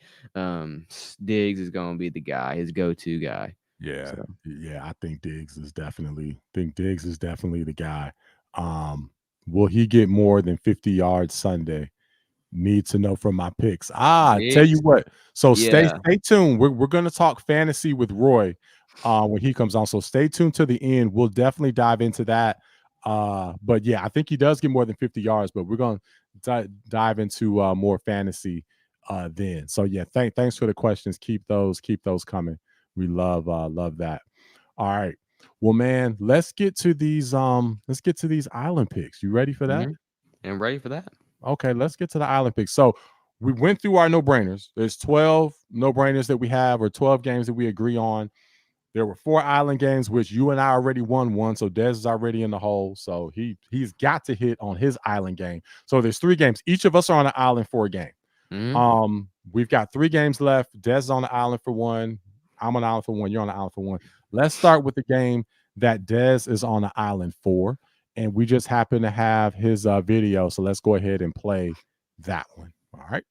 Diggs is going to be the guy, his go-to guy. Yeah, yeah, I think Diggs is definitely the guy. Will he get more than 50 yards Sunday? Need to know from my picks. Tell you what. So stay tuned. We're going to talk fantasy with Roy when he comes on. So stay tuned to the end. We'll definitely dive into that. But yeah, I think he does get more than 50 yards, but we're going to dive into more fantasy then. So yeah, thanks for the questions. Keep those coming. We love that. All right. Well, man, let's get to these island picks. You ready for that? I'm ready for that. Okay, let's get to the island picks. So we went through our no-brainers. There's 12 no-brainers that we have, or 12 games that we agree on. There were 4 island games, which you and I already won one. So Des is already in the hole. So he's got to hit on his island game. So there's 3 games. Each of us are on an island for a game. We've got 3 games left. Des is on the island for 1. I'm on the island for 1. You're on the island for 1. Let's start with the game that Des is on the island for. And we just happen to have his video. So let's go ahead and play that one. All right.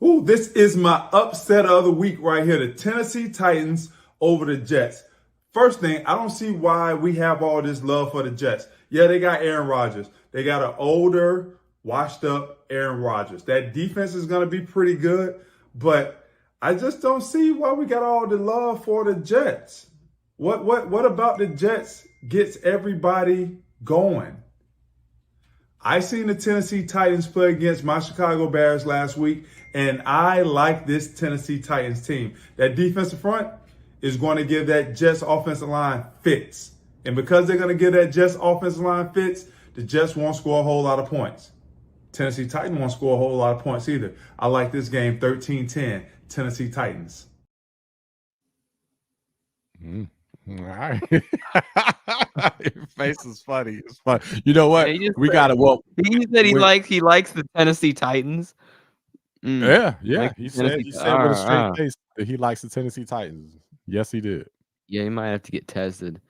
Ooh, this is my upset of the week right here. The Tennessee Titans over the Jets. First thing, I don't see why we have all this love for the Jets. Yeah, they got Aaron Rodgers. They got an older, washed up Aaron Rodgers. That defense is going to be pretty good, but I just don't see why we got all the love for the Jets. What about the Jets gets everybody going? I seen the Tennessee Titans play against my Chicago Bears last week, and I like this Tennessee Titans team. That defensive front is going to give that Jets offensive line fits. And because they're going to give that Jets offensive line fits, the Jets won't score a whole lot of points. Tennessee Titans won't score a whole lot of points either. I like this game 13-10, Tennessee Titans. All right. Your face is funny. It's funny. You know what? We got it. Well, he said he likes the Tennessee Titans. Yeah. Like He said with a straight face that he likes the Tennessee Titans. Yes, he did. Yeah, he might have to get tested.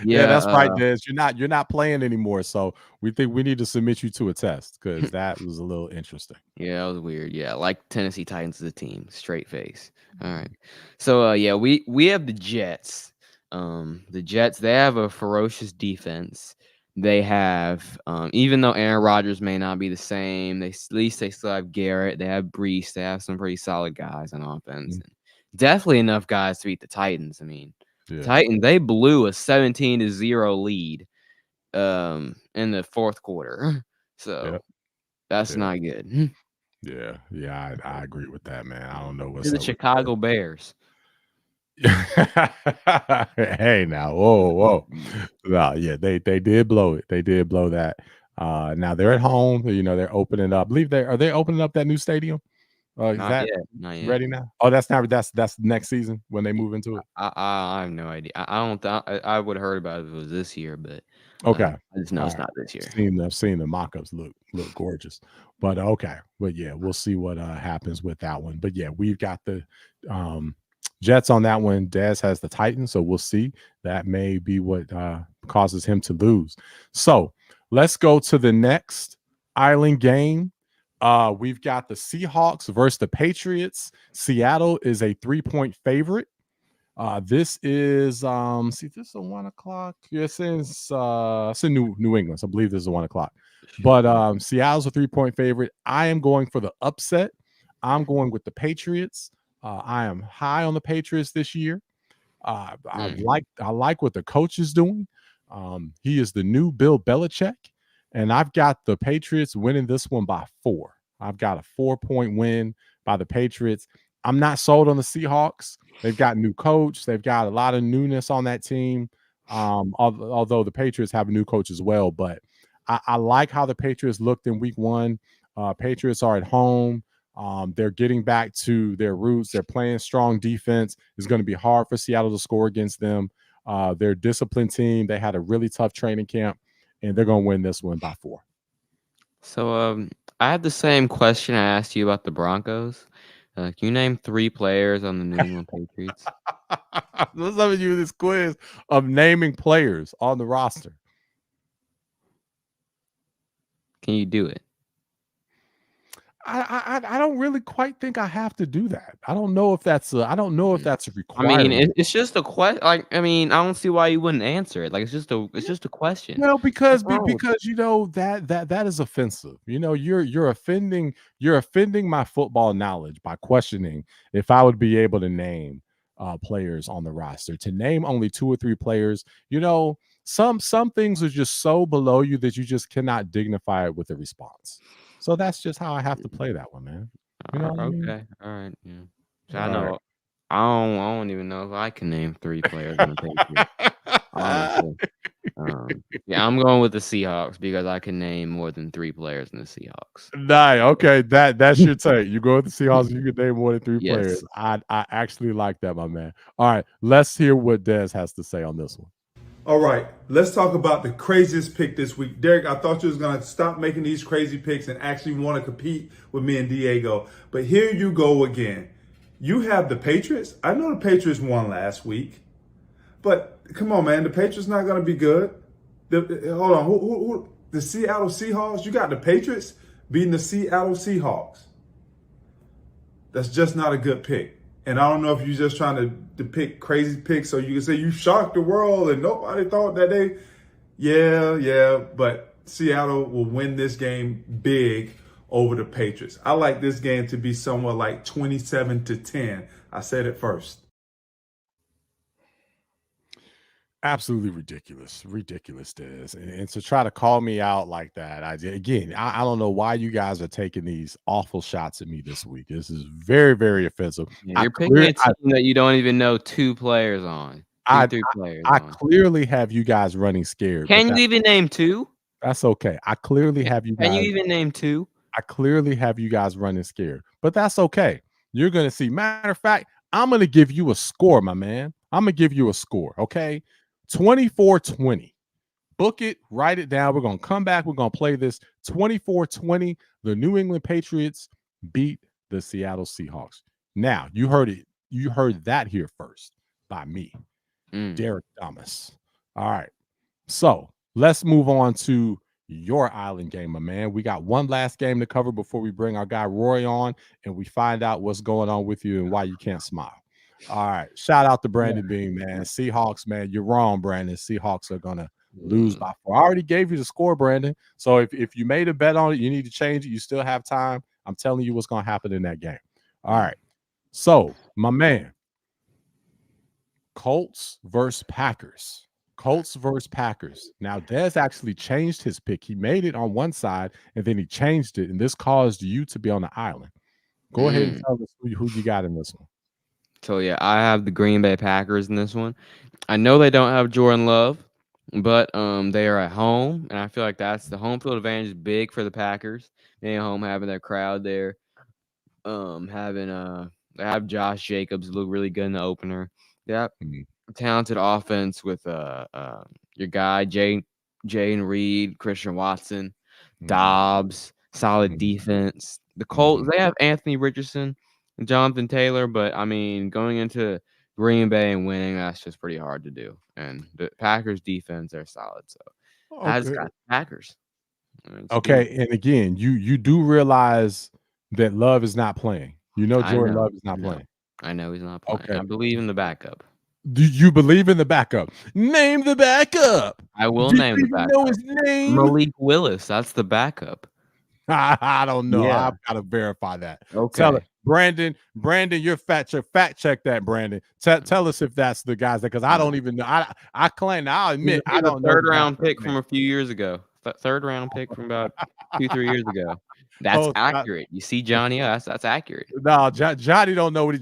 Yeah, that's right, Des. You're not playing anymore, so we think we need to submit you to a test because that was a little interesting. Yeah, that was weird. Yeah, like Tennessee Titans as a team, straight face. All right, so yeah, we have the Jets. The Jets, they have a ferocious defense. They have, even though Aaron Rodgers may not be the same, at least they still have Garrett. They have Brees. They have some pretty solid guys on offense. Definitely enough guys to beat the Titans. I mean, Titans, they blew a 17-0 lead in the fourth quarter. So that's not good. Yeah, I agree with that, man. I don't know what's the Chicago Bears. Hey, now, whoa. No, yeah, they did blow it. They did blow that. Now they're at home. You know, they're opening up. I believe are they opening up that new stadium? Not yet. Ready now? Oh, that's next season when they move into it. I have no idea. I would have heard about it if it was this year, but okay. I just know it's not this year. I've seen the mock-ups look gorgeous, but okay. But yeah, we'll see what happens with that one. But yeah, we've got the Jets on that one. Dez has the Titans, so we'll see. That may be what causes him to lose. So let's go to the next island game. We've got the Seahawks versus the Patriots. Seattle is a 3-point favorite. This is this is a 1 o'clock. Yes, it's in New England. So I believe this is a 1 o'clock. But Seattle's a 3-point favorite. I am going for the upset. I'm going with the Patriots. I am high on the Patriots this year. I like what the coach is doing. He is the new Bill Belichick. And I've got the Patriots winning this one by 4. I've got a 4-point win by the Patriots. I'm not sold on the Seahawks. They've got a new coach. They've got a lot of newness on that team. Although the Patriots have a new coach as well. But I like how the Patriots looked in week 1. Patriots are at home. They're getting back to their roots. They're playing strong defense. It's going to be hard for Seattle to score against them. They're a disciplined team. They had a really tough training camp. And they're going to win this one by 4. So I have the same question I asked you about the Broncos. Can you name 3 players on the New England Patriots? Let's have you this quiz of naming players on the roster. Can you do it? I don't really quite think I have to do that. I don't know if that's a requirement. I mean, it's just a question. Like, I mean, I don't see why you wouldn't answer it. Like, it's just a question. Well, because you know that is offensive. You know, you're offending my football knowledge by questioning if I would be able to name players on the roster. To name only 2 or 3 players, you know, some things are just so below you that you just cannot dignify it with a response. So that's just how I have to play that one, man. You know what I mean? Okay, all right, yeah. So I know. Right. I don't even know if I can name 3 players on the Patriots. Honestly. Yeah, I'm going with the Seahawks because I can name more than 3 players in the Seahawks. Nice. Okay, that's your take. You go with the Seahawks, you can name more than 3 players. I actually like that, my man. All right, let's hear what Dez has to say on this one. All right, let's talk about the craziest pick this week. Derek, I thought you was going to stop making these crazy picks and actually want to compete with me and Diego. But here you go again. You have the Patriots. I know the Patriots won last week. But come on, man. The Patriots not going to be good. Hold on. Who? The Seattle Seahawks? You got the Patriots beating the Seattle Seahawks. That's just not a good pick. And I don't know if you're just trying to pick crazy picks so you can say you shocked the world and nobody thought that they, yeah, but Seattle will win this game big over the Patriots. I like this game to be somewhere like 27-10. I said it first. Absolutely ridiculous, Des. And to try to call me out like that, I don't know why you guys are taking these awful shots at me this week. This is very, very offensive. Yeah, you're picking a team that you don't even know 2 players on. Three players. I clearly have you guys running scared. Can you even name 2? That's okay. I clearly have you guys. Can you even name 2? I clearly have you guys running scared, but that's okay. You're going to see. Matter of fact, I'm going to give you a score, my man. I'm going to give you a score, okay? 24-20. Book it, write it down. We're going to come back. We're going to play this 24-20. The New England Patriots beat the Seattle Seahawks. Now, you heard it. You heard that here first by me, Derek Thomas. All right. So let's move on to your island game, my man. We got one last game to cover before we bring our guy Roy on and we find out what's going on with you and why you can't smile. All right. Shout out to Brandon Bean, man. Seahawks, man. You're wrong, Brandon. Seahawks are going to lose by 4. I already gave you the score, Brandon. So if you made a bet on it, you need to change it. You still have time. I'm telling you what's going to happen in that game. All right. So, my man, Colts versus Packers. Colts versus Packers. Now, Des actually changed his pick. He made it on one side, and then he changed it, and this caused you to be on the island. Go ahead and tell us who you got in this one. So, yeah, I have the Green Bay Packers in this one. I know they don't have Jordan Love, but they are at home, and I feel like that's the home field advantage is big for the Packers. Being at home, having their crowd there, they have Josh Jacobs look really good in the opener. Yeah, talented offense with your guy Jayden Reed, Christian Watson, Dobbs, solid defense. The Colts, they have Anthony Richardson and Jonathan Taylor, but I mean, going into Green Bay and winning, that's just pretty hard to do. And the Packers defense, they're solid. So I just got the Packers. Okay, and again, you do realize that Love is not playing. You know Jordan Love is not playing. I know he's not playing. Okay. I believe in the backup. Do you believe in the backup? Name the backup. I will name the backup. Know his name? Malik Willis. That's the backup. I don't know. Yeah. I've got to verify that. Okay. Tell it. Brandon, you're fact check that, Brandon. Tell us if that's the guys that, because I don't even know. I claim, I'll admit, I don't know. Third round pick from a few years ago. Third round pick from about 2-3 years ago. That's accurate. You see, Johnny, that's accurate. No, Johnny don't know what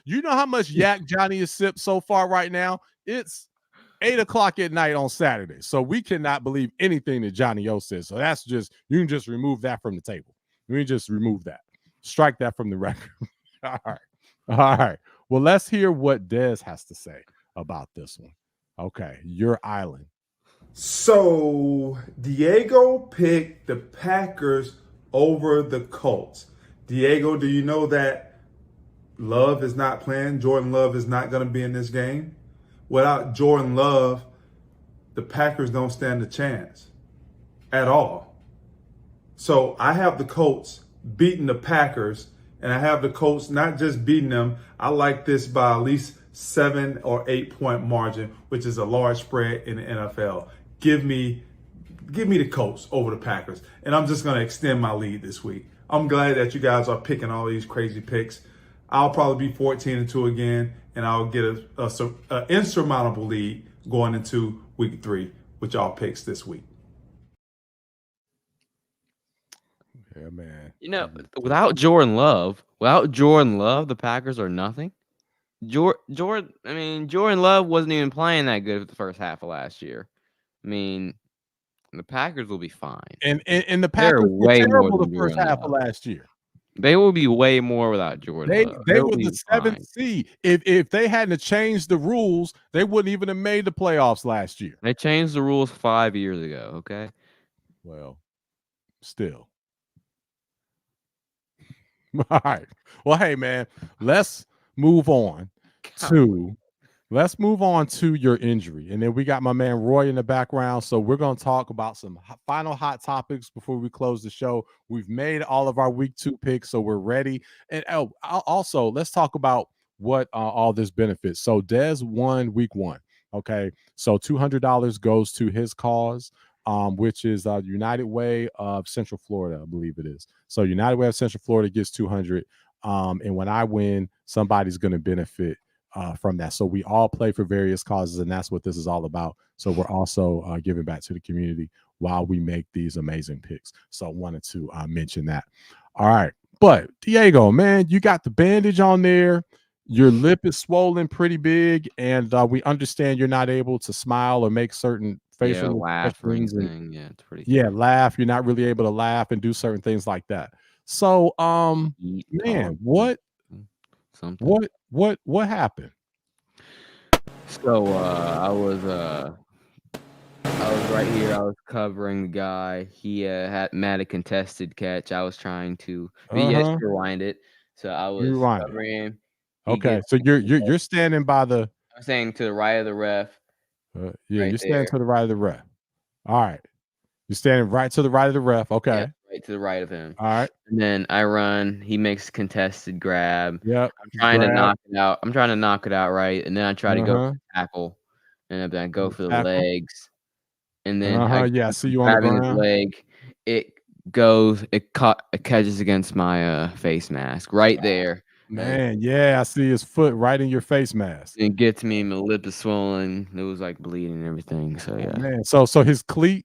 you know how much yak Johnny has sipped so far right now? It's 8:00 at night on Saturday. So we cannot believe anything that Johnny O says. So that's just, you can just remove that from the table. You can just remove that. Strike that from the record. All right. Well, let's hear what Des has to say about this one. Okay, your island. So Diego picked the Packers over the Colts. Diego, do you know that Love is not playing? Jordan Love is not going to be in this game. Without Jordan Love, the Packers don't stand a chance at all. So I have the Colts beating the Packers, and I have the Colts not just beating them. I like this by at least 7 or 8 point margin, which is a large spread in the NFL. Give me the Colts over the Packers, and I'm just going to extend my lead this week. I'm glad that you guys are picking all these crazy picks. I'll probably be 14-2 again, and I'll get an insurmountable lead going into week 3 with y'all picks this week. Yeah, man. You know, without Jordan Love, the Packers are nothing. Jordan Love wasn't even playing that good for the first half of last year. I mean, the Packers will be fine. And the Packers were way terrible the first half of last year. They will be way more without Jordan Love. They were the 7th seed. If they hadn't changed the rules, they wouldn't even have made the playoffs last year. They changed the rules 5 years ago, okay? Well, still. All right. Well, hey, man, let's move on to your injury. And then we got my man Roy in the background. So we're going to talk about some final hot topics before we close the show. We've made all of our week 2 picks, so we're ready. And also, let's talk about what all this benefits. So Des won week 1. Okay. So $200 goes to his cause, which is United Way of Central Florida, I believe it is. So United Way of Central Florida gets $200. And when I win, somebody's going to benefit from that. So we all play for various causes, and that's what this is all about. So we're also giving back to the community while we make these amazing picks. So I wanted to mention that. All right. But Diego, man, you got the bandage on there. Your lip is swollen pretty big, and we understand you're not able to smile or make certain facial laugh or expressions. anything. Yeah, it's pretty. Yeah, laugh. You're not really able to laugh and do certain things like that. So, Eat, man, talk, something. what happened? So I was right here. I was covering the guy. He had a contested catch. I was trying to rewind it. So I was covering him. Okay, so you're standing by the. I'm saying to the right of the ref. Yeah, you're standing to the right of the ref. All right, you're standing right to the right of the ref. Okay, yeah, right to the right of him. All right, and then I run. He makes a contested grab. Yep, I'm trying to knock it out. I'm trying to knock it out right, and then I try to go for the tackle, and then I go for the legs, and then I see you on the ground. His leg. It catches against my face mask right there. Man, yeah, I see his foot right in your face mask. It gets me. My lip is swollen. It was like bleeding and everything. So yeah. Man, so his cleat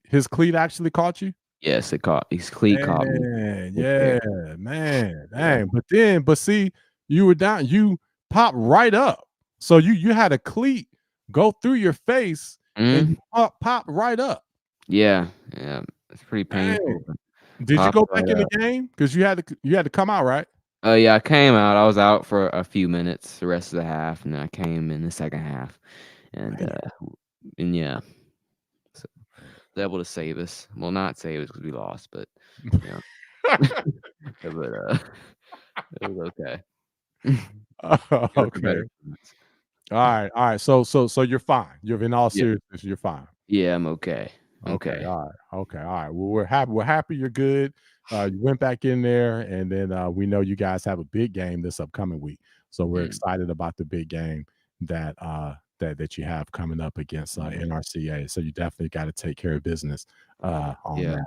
actually caught you? Yes, his cleat caught me. Yeah, man. Dang. But see, you were down, you popped right up. So you had a cleat go through your face and you pop right up. Yeah. It's pretty painful. Did you go back in the game? Because you had to come out, right? Yeah, I came out. I was out for a few minutes, the rest of the half, and then I came in the second half, and yeah, so I was able to save us. Well, not save us because we lost, but yeah, but it was okay. Okay. All right. So you're fine. You're in all seriousness. You're fine. Yeah, I'm okay. Okay. All right. Well, we're happy you're good. You went back in there, and then we know you guys have a big game this upcoming week. So we're excited about the big game that you have coming up against NRCA. So you definitely got to take care of business on that.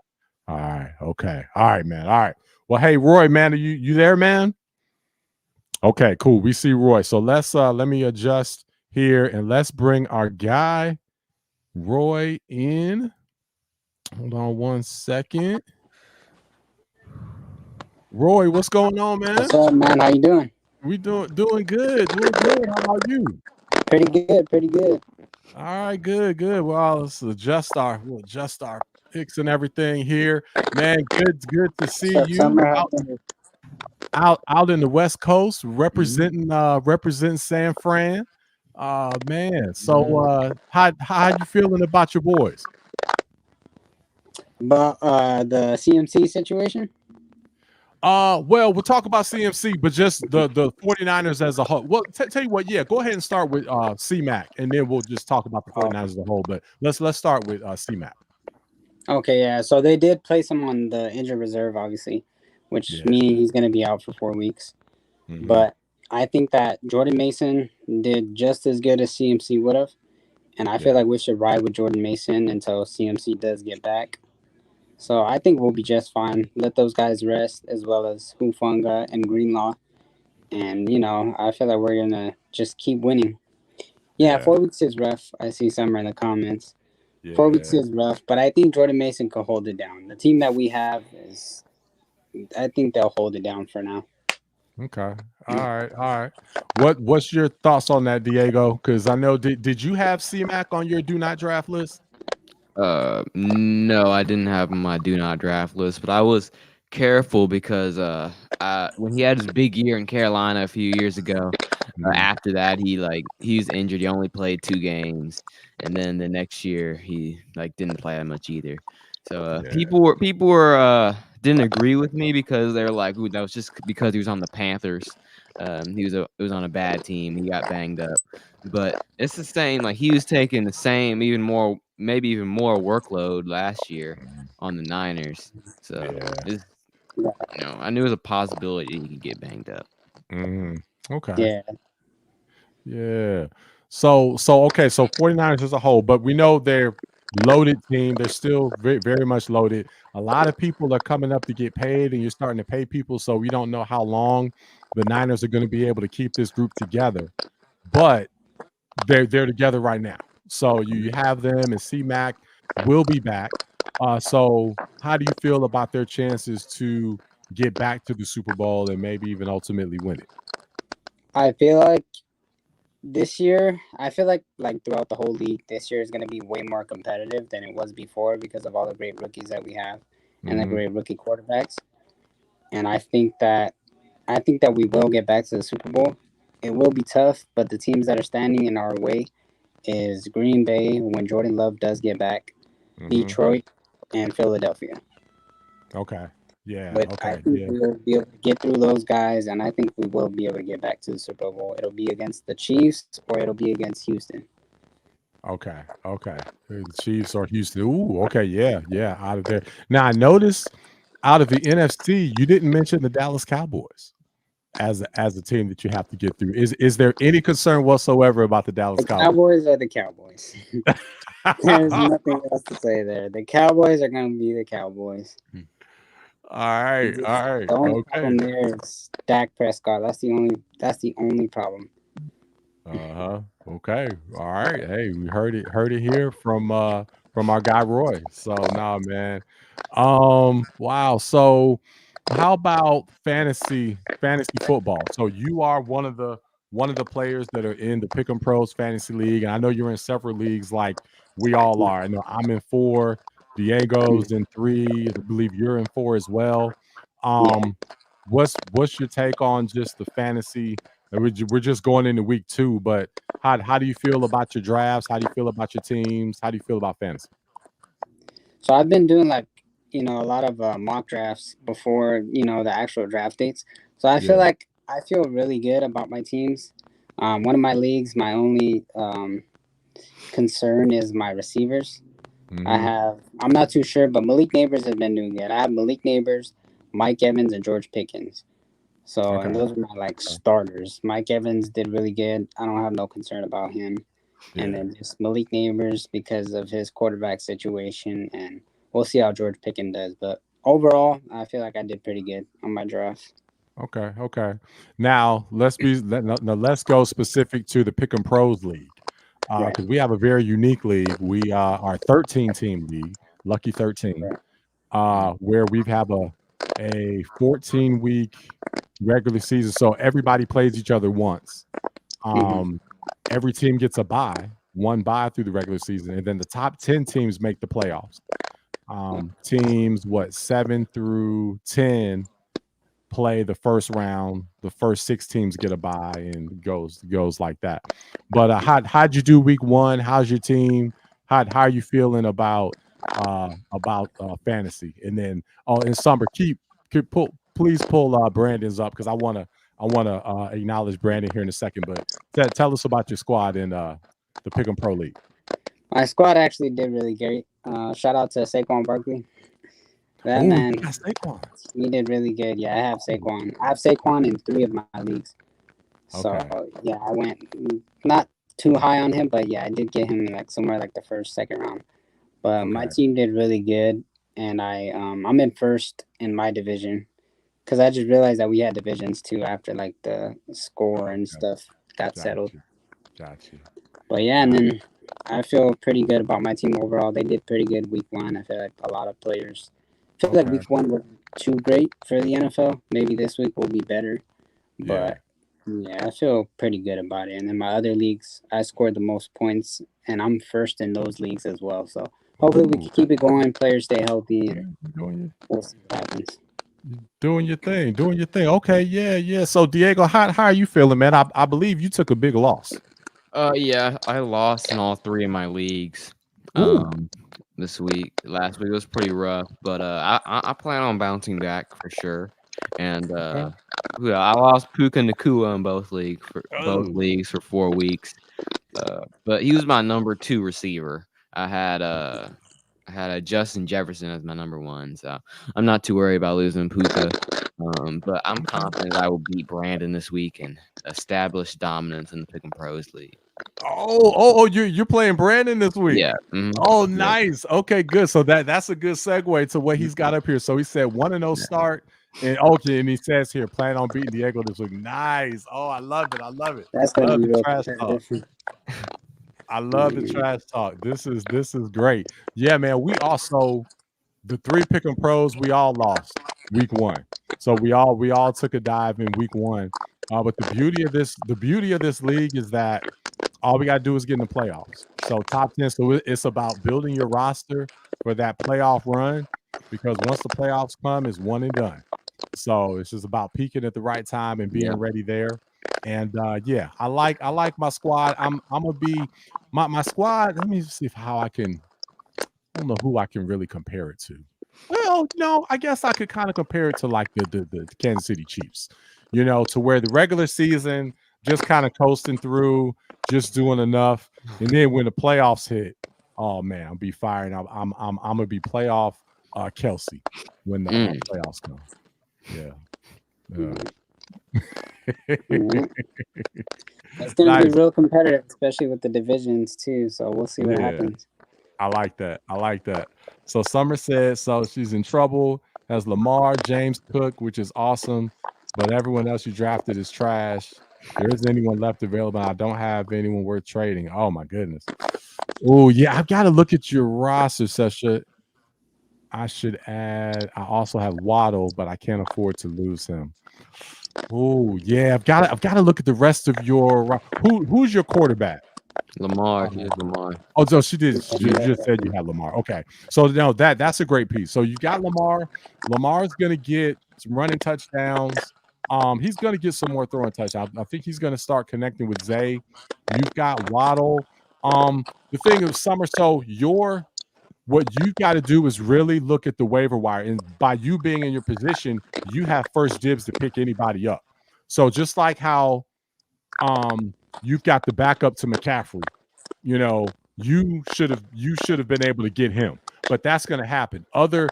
All right. Okay. All right, man. All right. Well, hey, Roy, man, are you there, man? Okay, cool. We see Roy. So let me adjust here, and let's bring our guy Roy in. Hold on one second. Roy, what's going on, man? What's up, man? How you doing? We doing good. Doing good. How about you? Pretty good. All right, good. Well, let's adjust our picks and everything here. Man, good to see you out in the West Coast representing San Fran. Man. So how you feeling about your boys? About the CMC situation? Well, we'll talk about CMC, but just the 49ers as a whole. Well, tell you what, go ahead and start with CMAC, and then we'll just talk about the 49ers as a whole. But let's start with CMAC. Okay, yeah. So they did place him on the injured reserve, obviously, which means he's going to be out for 4 weeks. Mm-hmm. But I think that Jordan Mason did just as good as CMC would have, and I feel like we should ride with Jordan Mason until CMC does get back. So I think we'll be just fine. Let those guys rest, as well as Hufanga and Greenlaw. And, I feel like we're going to just keep winning. Yeah, 4 weeks is rough. I see some in the comments. 4 weeks is rough, but I think Jordan Mason can hold it down. The team that we have I think they'll hold it down for now. Okay. All right. What's your thoughts on that, Diego? Because I know, did you have CMAC on your do not draft list? No, I didn't have my do not draft list, but I was careful because when he had his big year in Carolina a few years ago, after that he was injured. He only played 2 games, and then the next year he didn't play that much either. So people were didn't agree with me because they were like, "Ooh, that was just because he was on the Panthers." It was on a bad team. He got banged up, but it's the same. Like, he was taking the same, maybe even more workload last year on the Niners. So I knew it was a possibility he could get banged up. Okay. Yeah. So 49ers as a whole, but we know they're loaded team. They're still very, very much loaded. A lot of people are coming up to get paid, and you're starting to pay people. So we don't know how long the Niners are going to be able to keep this group together. But they're together right now. So you have them, and C-Mac will be back. So how do you feel about their chances to get back to the Super Bowl and maybe even ultimately win it? I feel like this year, like throughout the whole league, this year is going to be way more competitive than it was before because of all the great rookies that we have and the great rookie quarterbacks. And I think that we will get back to the Super Bowl. It will be tough, but the teams that are standing in our way is Green Bay when Jordan Love does get back, Detroit, and Philadelphia. Okay. Yeah. But Okay. I think we will be able to get through those guys, and I think we will be able to get back to the Super Bowl. It'll be against the Chiefs or it'll be against Houston. Okay. Okay. The Chiefs or Houston. Ooh. Okay. Yeah. Yeah. Out of there. Now I noticed out of the NFC, you didn't mention the Dallas Cowboys as a team that you have to get through. Is there any concern whatsoever about the Dallas Cowboys? Cowboys are the Cowboys. There's nothing else to say there. The Cowboys are going to be the Cowboys. All right. All right. The only Okay. problem there is Dak Prescott. That's the only problem. Okay. All right. Hey, we heard it here from our guy Roy. So nah, man. Wow. So how about fantasy football? So you are one of the players that are in the Pick'em Pros Fantasy League, and I know you're in several leagues like we all are. I know I'm in 4, Diego's in 3, I believe you're in 4 as well. What's your take on just the fantasy? We're just going into week 2, but how do you feel about your drafts? How do you feel about your teams? How do you feel about fantasy? So I've been doing a lot of mock drafts before the actual draft dates. So I feel really good about my teams. One of my leagues, my only concern is my receivers. I'm not too sure, but Malik Neighbors has been doing good. I have Malik Neighbors, Mike Evans, and George Pickens. So and those are my starters. Mike Evans did really good. I don't have no concern about him. Yeah. And then just Malik Neighbors because of his quarterback situation, and we'll see how George Pickens does. But overall, I feel like I did pretty good on my draft. Okay. Now let's go specific to the Pick'em Pros League because we have a very unique league. We are 13-team league, Lucky 13, where we have a 14-week regular season. So everybody plays each other once. Every team gets one bye through the regular season, and then the top 10 teams make the playoffs. Teams 7 through 10 play the first round. The first 6 teams get a bye, and goes like that. But how'd you do week 1? How's your team? How are you feeling about fantasy? And then in Summer, please pull Brandon's up because I want to acknowledge Brandon here in a second. But tell us about your squad in the Pick'em Pro League. My squad actually did really great. Shout out to Saquon Barkley. That man, he did really good. Yeah, I have Saquon. I have Saquon in 3 of my leagues. So yeah, I went not too high on him, but yeah, I did get him somewhere the first, second round. But my team did really good, and I'm in first in my division because I just realized that we had divisions too after the score and stuff got settled. Gotcha. But yeah, and then I feel pretty good about my team overall. They did pretty good week 1. I feel like a lot of players. I feel like week 1 was too great for the NFL. Maybe this week will be better. But yeah, I feel pretty good about it. And then my other leagues, I scored the most points, and I'm first in those leagues as well. So hopefully we can keep it going. Players stay healthy, and we'll see what happens. Doing your thing. Okay, yeah. So Diego, how are you feeling, man? I believe you took a big loss. Yeah, I lost in all 3 of my leagues. This week. Last week was pretty rough, but I plan on bouncing back for sure. And I lost Puka Nacua in both leagues for 4 weeks. But he was my number 2 receiver. I had Justin Jefferson as my number 1, so I'm not too worried about losing Puka. But I'm confident I will beat Brandon this week and establish dominance in the Pick'em Pros League. You're playing Brandon this week. Yeah. Oh, nice. Okay, good. So that's a good segue to what he's got up here. So he said 1-0 start. And and he says here, plan on beating Diego this week. Nice. Oh, I love it. I love it. That's I gonna love be the real trash talk. I love the trash talk. This is great. Yeah, man. We also the 3 pick 'em pros, we all lost week 1. So we all took a dive in week 1. But the beauty of this league is that all we got to do is get in the playoffs. So top 10. So it's about building your roster for that playoff run, because once the playoffs come, it's one and done. So it's just about peaking at the right time and being ready there. And I like my squad. I'm gonna be my squad. Let me see how I don't know who I can really compare it to. Well, no, I guess I could kind of compare it to like the Kansas City Chiefs, to where the regular season just kind of coasting through, just doing enough, and then when the playoffs hit, oh man, I'll be firing. I'm gonna be playoff Kelsey when the playoffs come. Yeah. It's gonna be real competitive, especially with the divisions too. So we'll see what happens. I like that. So Summer said, so she's in trouble. Has Lamar, James Cook, which is awesome, but everyone else you drafted is trash. There isn't anyone left available. I don't have anyone worth trading. Oh my goodness. Oh yeah, I've got to look at your roster, Sasha. I should add. I also have Waddle, but I can't afford to lose him. Oh yeah, I've got to look at the rest of your. Who's your quarterback? Lamar. Lamar. Oh, so she did. You just said you had Lamar. Okay, so no, that's a great piece. So you got Lamar. Lamar's gonna get some running touchdowns. He's gonna get some more throwing touchdowns. I think he's gonna start connecting with Zay. You've got Waddle. The thing of Summer. So what you've got to do is really look at the waiver wire, and by you being in your position, you have first dibs to pick anybody up. So just like how you've got the backup to McCaffrey, you should have been able to get him, but that's going to happen. Other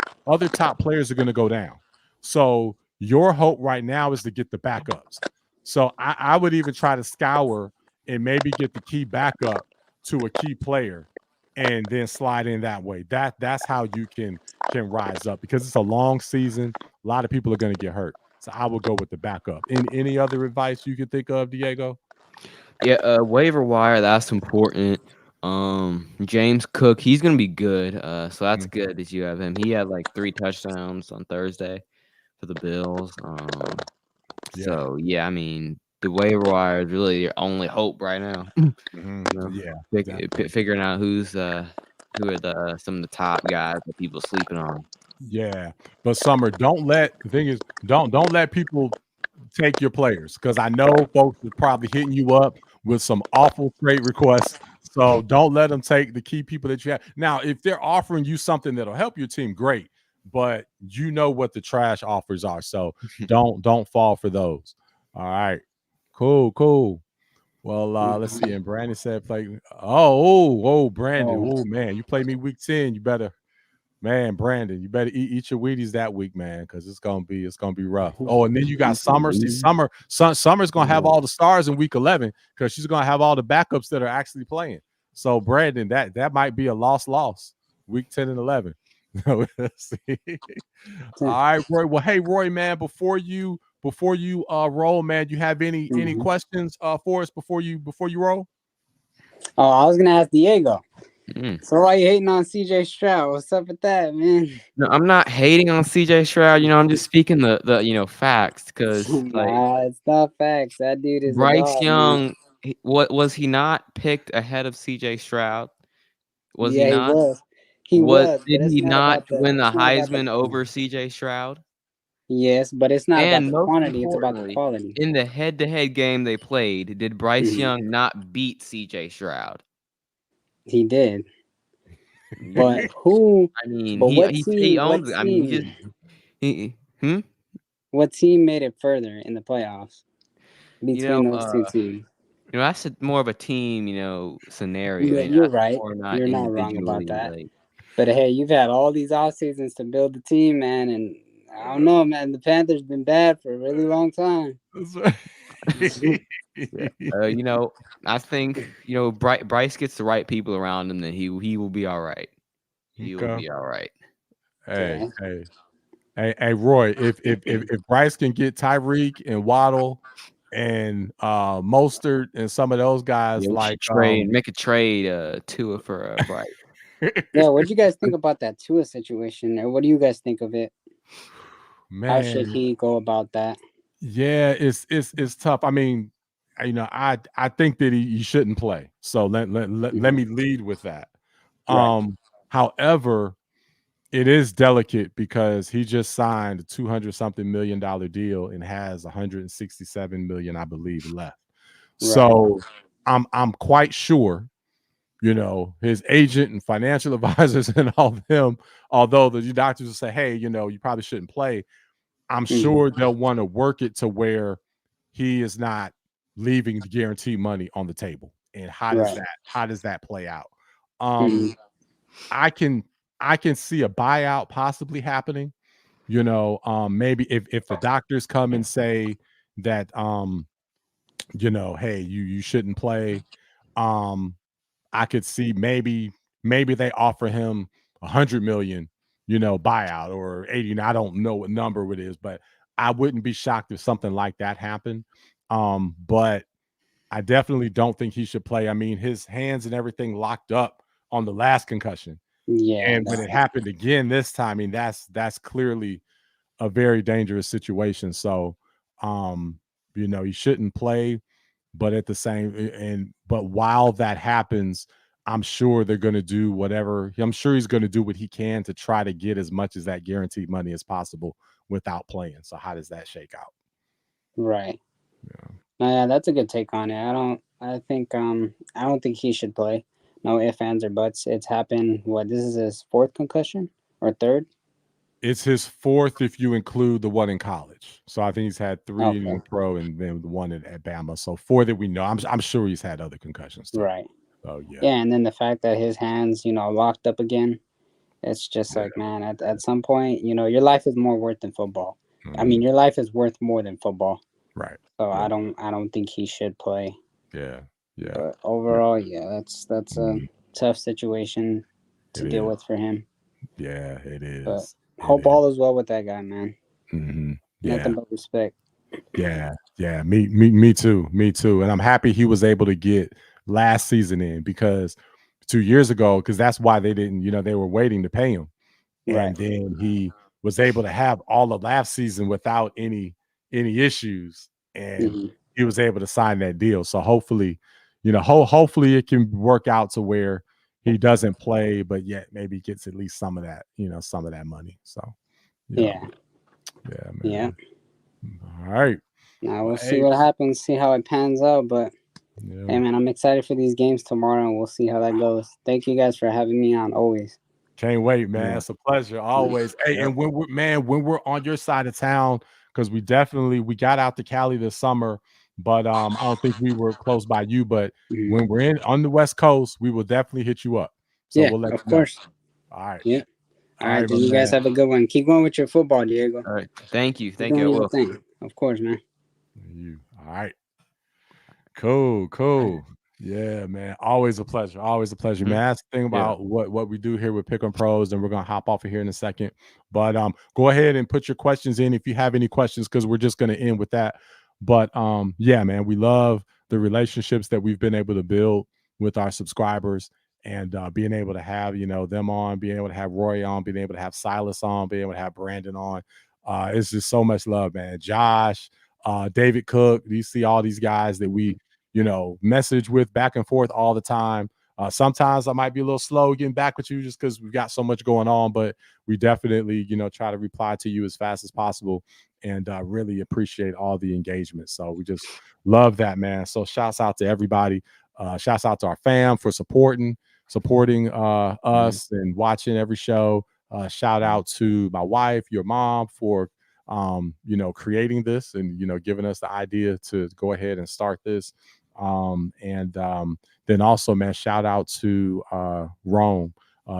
top players are going to go down. So your hope right now is to get the backups. So I would even try to scour and maybe get the key backup to a key player and then slide in that way. That's how you can rise up, because it's a long season. A lot of people are going to get hurt. So I will go with the backup. Any other advice you could think of, Diego? Yeah, waiver wire, that's important. James Cook, he's gonna be good. So that's good that you have him. He had like 3 touchdowns on Thursday for the Bills. So yeah, I mean, the waiver wire is really your only hope right now. Figuring out who are some of the top guys that people sleeping on. Yeah, but Summer, don't let people take your players, because I know folks are probably hitting you up with some awful trade requests. So don't let them take the key people that you have. Now, if they're offering you something that'll help your team, great. But you know what the trash offers are. So don't fall for those. All right. Cool. Well, let's see. And Brandon said play. Brandon. Oh man, you play me week 10. You better. Man, Brandon, you better eat your Wheaties that week, man, because it's gonna be rough. Oh, and then you got Summer. See, Summer's gonna have all the stars in week 11, because she's gonna have all the backups that are actually playing. So Brandon, that might be a loss week 10 and 11. Let's see. All right, Roy. Well, hey, Roy, man, before you roll, man, you have any questions for us before you roll? Oh, I was gonna ask Diego. So why you hating on CJ Stroud? What's up with that, man? No, I'm not hating on CJ Stroud. I'm just speaking the facts, because it's not facts. That dude is Bryce Young. What was he not picked ahead of CJ Stroud? Was he not? He was. Did he not win the Heisman over CJ Stroud? Yes, but it's not about the quantity; it's about the quality. In the head-to-head game they played, did Bryce Young not beat CJ Stroud? He did. But who? I mean, he owns it. I mean, what team made it further in the playoffs between those two teams? That's more of a team, scenario. Yeah, you're right. You're not wrong about that. But hey, you've had all these off seasons to build the team, man, and I don't know, man. The Panthers been bad for a really long time. That's right. You know, I think Bryce gets the right people around him, then he will be all right. He will be all right. Hey, Roy, if Bryce can get Tyreek and Waddle and Mostert and some of those guys, make a trade Tua for Bryce. Yeah, what do you guys think about that Tua situation? Or what do you guys think of it? Man, how should he go about that? Yeah, it's tough. I mean, I think that he shouldn't play. So let me lead with that. Right. However, it is delicate because he just signed a $200-something million deal and has 167 million, I believe, left. Right. So I'm quite sure, his agent and financial advisors and all of them, although the doctors will say, hey, you probably shouldn't play, I'm sure they'll want to work it to where he is not leaving the guaranteed money on the table. And how does that play out? I can see a buyout possibly happening. Maybe if the doctors come and say that hey, you shouldn't play. I could see maybe they offer him 100 million, buyout or 80. I don't know what number it is, but I wouldn't be shocked if something like that happened. But I definitely don't think he should play. I mean, his hands and everything locked up on the last concussion. Yeah. And when it happened again this time, I mean, that's clearly a very dangerous situation. So, he shouldn't play, but at the same, but while that happens, I'm sure they're going to do whatever. I'm sure he's going to do what he can to try to get as much as that guaranteed money as possible without playing. So how does that shake out? Right. Yeah, that's a good take on it. I don't think he should play. No ifs, ands, or buts. It's happened. This is his fourth concussion or third? It's his fourth if you include the one in college. So I think he's had 3 in the pro and then the one at Bama. So 4 that we know. I'm sure he's had other concussions too. Right. Oh yeah. Yeah, and then the fact that his hands, locked up again, it's just like, man, at some point, your life is more worth than football. I mean, your life is worth more than football. Right. So I don't think he should play. Yeah. Yeah. But overall, that's a tough situation to deal with for him. Yeah, it is. But hope all is well with that guy, man. Yeah. Nothing but respect. Yeah. Me too. And I'm happy he was able to get last season in because 2 years ago, because that's why they didn't, they were waiting to pay him. And then he was able to have all of last season without any issues. And he was able to sign that deal. So hopefully, hopefully it can work out to where he doesn't play, but yet maybe gets at least some of that, some of that money. So Yeah, man. Yeah. All right. Now we'll see what happens, see how it pans out. But hey, man, I'm excited for these games tomorrow, and we'll see how that goes. Thank you guys for having me on always. Can't wait, man. It's a pleasure always. Hey, and when we're on your side of town, because we got out to Cali this summer, but I don't think we were close by you. But when we're on the West Coast, we will definitely hit you up. So we'll let of you know. course. All right. Yeah. All right. Then you guys have a good one. Keep going with your football, Diego. All right. Thank you. Keep doing your thing. Of course, man. All right. Cool. Yeah, man. Always a pleasure. Man. That's the thing about what we do here with Pick 'em Pros, and we're gonna hop off of here in a second. But go ahead and put your questions in if you have any questions, because we're just gonna end with that. But yeah, man, we love the relationships that we've been able to build with our subscribers, and being able to have them on, being able to have Roy on, being able to have Silas on, being able to have Brandon on. It's just so much love, man. Josh, David Cook, you see all these guys that we message with back and forth all the time. Sometimes I might be a little slow getting back with you just because we've got so much going on, but we definitely, try to reply to you as fast as possible, and really appreciate all the engagement. So we just love that, man. So shouts out to everybody. Shouts out to our fam for supporting us and watching every show. Shout out to my wife, your mom, for creating this and giving us the idea to go ahead and start this. Then also, man, shout out to Rome,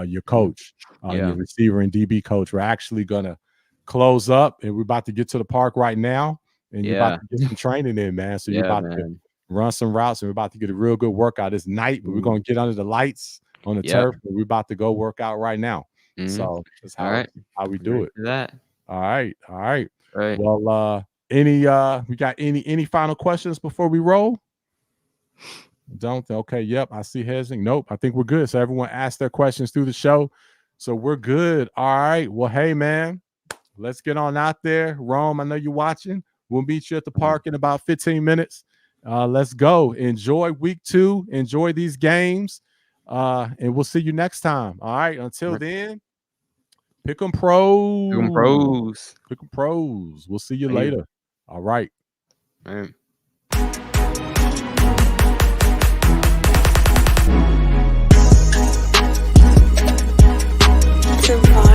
your coach, your receiver and DB coach. We're actually gonna close up, and we're about to get to the park right now. and you're about to get some training in, man. So you're about to run some routes, and we're about to get a real good workout this night. But we're gonna get under the lights on the turf, and we're about to go work out right now. So that's how we do it. That. All right. Right. Well, we got any final questions before we roll? Don't. Okay. Yep. I see hesitant. Nope. I think we're good. So everyone asked their questions through the show. So we're good. All right. Well, hey, man, let's get on out there. Rome, I know you're watching. We'll meet you at the park in about 15 minutes. Let's go. Enjoy week 2. Enjoy these games. And we'll see you next time. All right. Until then, pick 'em pros. Pick 'em pros. Pick 'em pros. We'll see you later. All right. All right. Superfan.